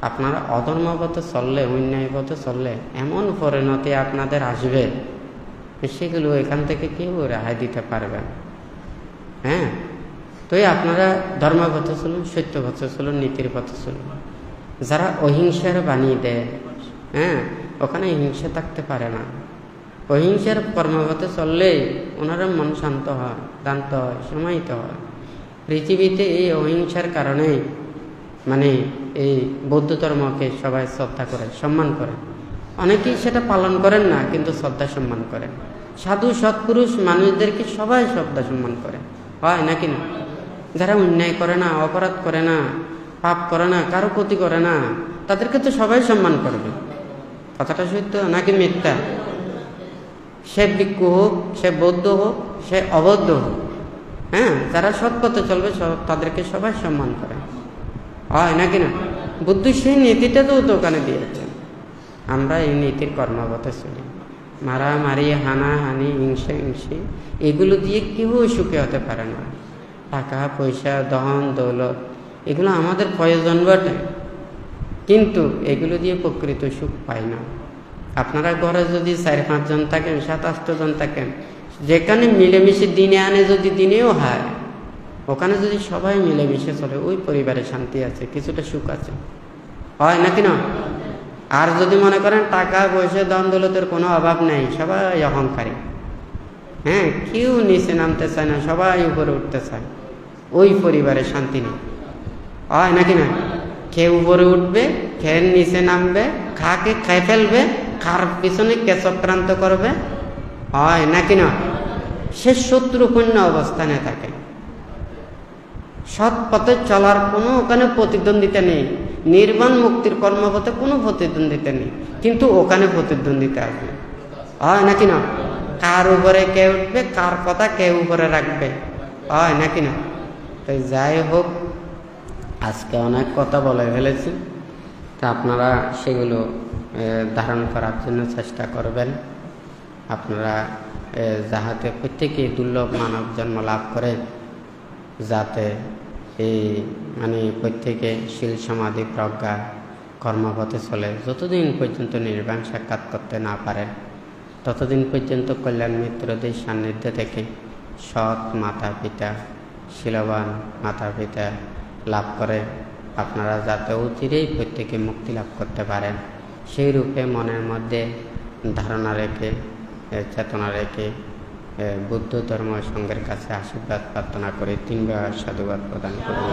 আপনারা অধর্ম পথে চললে, অন্যায় পথে চললে এমন পরিণতি আপনাদের আসবে, সেগুলো এখান থেকে কেউ রেহাই দিতে পারবেন। হ্যাঁ, তো আপনারা ধর্ম পথে চলুন, সত্য পথে চলুন, নীতির পথে চলুন। যারা অহিংসার বানিয়ে দেয়, হ্যাঁ, ওখানে হিংসা থাকতে পারে না। অহিংসার কর্মপথে চললেই ওনারা মন শান্ত হয়, শান্ত হয়, সমাহিত হয়। পৃথিবীতে এই অহিংসার কারণে মানে এই বৌদ্ধ ধর্মকে সবাই শ্রদ্ধা করে, সম্মান করে। অনেকেই সেটা পালন করেন না, কিন্তু শ্রদ্ধা সম্মান করেন। সাধু সৎপুরুষ মানুষদেরকে সবাই শ্রদ্ধা সম্মান করে, হয় নাকি না? যারা অন্যায় করে না, অপরাধ করে না, পাপ করে না, কারো ক্ষতি করে না, তাদেরকে তো সবাই সম্মান করবে। কথাটা সত্য নাকি মিথ্যা? সে ভিক্ষু হোক, সে বৌদ্ধ হোক, সে অবৌদ্ধ হোক, হ্যাঁ, যারা সৎ পথে চলবে তাদেরকে সবাই সম্মান করে, হয় নাকি না? বুদ্ধ সেই নীতিটা তো ওখানে দিয়েছেন। আমরা এই নীতির কর্মপথে চলি। মারামারি, হানাহানি, হিংসা হিংসি, এগুলো দিয়ে কেউ সুখী হতে পারে না। টাকা পয়সা ধন দৌলত এগুলো আমাদের প্রয়োজন বটে, কিন্তু এগুলো দিয়ে প্রকৃত সুখ পাই না। আপনারা ঘরে যদি 4-5 জন থাকেন, 7-8 জন থাকেন, যেখানে মিলেমিশে দিনে আনে, যদি দিনেও হয়, ওখানে যদি সবাই মিলেমিশে চলে, ওই পরিবারে শান্তি আছে, কিছুটা সুখ আছে, হয় নাকি না? আর যদি মনে করেন টাকা পয়সা ধন দৌলতের কোনো অভাব নেই, সবাই অহংকারী, হ্যাঁ, কেউ নিচে নামতে চায় না, সবাই উপরে উঠতে চায়, ওই পরিবারে শান্তি নেই, হয় নাকি না? কেউ উপরে উঠবে, খেয়ে নিচে নামবে, খাকে খেয়ে ফেলবে, খার পিছনে কে চক্রান্ত করবে, হয় নাকি না? সে শত্রুপূর্ণ অবস্থানে থাকে। সৎ পথে চলার কোনো ওখানে প্রতিদ্বন্দ্বিতা নেই, নির্বাণ মুক্তির কর্মপথে কোনো প্রতিদ্বন্দ্বিতা নেই, কিন্তু ওখানে প্রতিদ্বন্দ্বিতা আছে, হয় নাকি না? কার উপরে কে উঠবে, কার কথা কে উপরে রাখবে, হয় নাকি না? তাই যাই হোক, আজকে অনেক কথা বলে ফেলেছি, তা আপনারা সেগুলো ধারণ করার জন্য চেষ্টা করবেন। আপনারা যাহাতে প্রত্যেকে দুর্লভ মানব জন্ম লাভ করে, যাতে এই প্রত্যেকে শীল সমাধি প্রজ্ঞা কর্মপথে চলে, যতদিন পর্যন্ত নির্বাণ সাক্ষাৎ করতে না পারেন, ততদিন পর্যন্ত কল্যাণ মিত্রদের সান্নিধ্যে থেকে সৎ মাতা পিতা, শীলবান মাতা পিতা লাভ করে আপনারা যাতে অচিরেই প্রত্যেকে মুক্তি লাভ করতে পারেন, সেই রূপে মনের মধ্যে ধারণা রেখে, চেতনা রেখে বুদ্ধ ধর্ম সংঘের কাছে আশীর্বাদ প্রার্থনা করে 3 বার সাধুবাদ প্রদান করুন।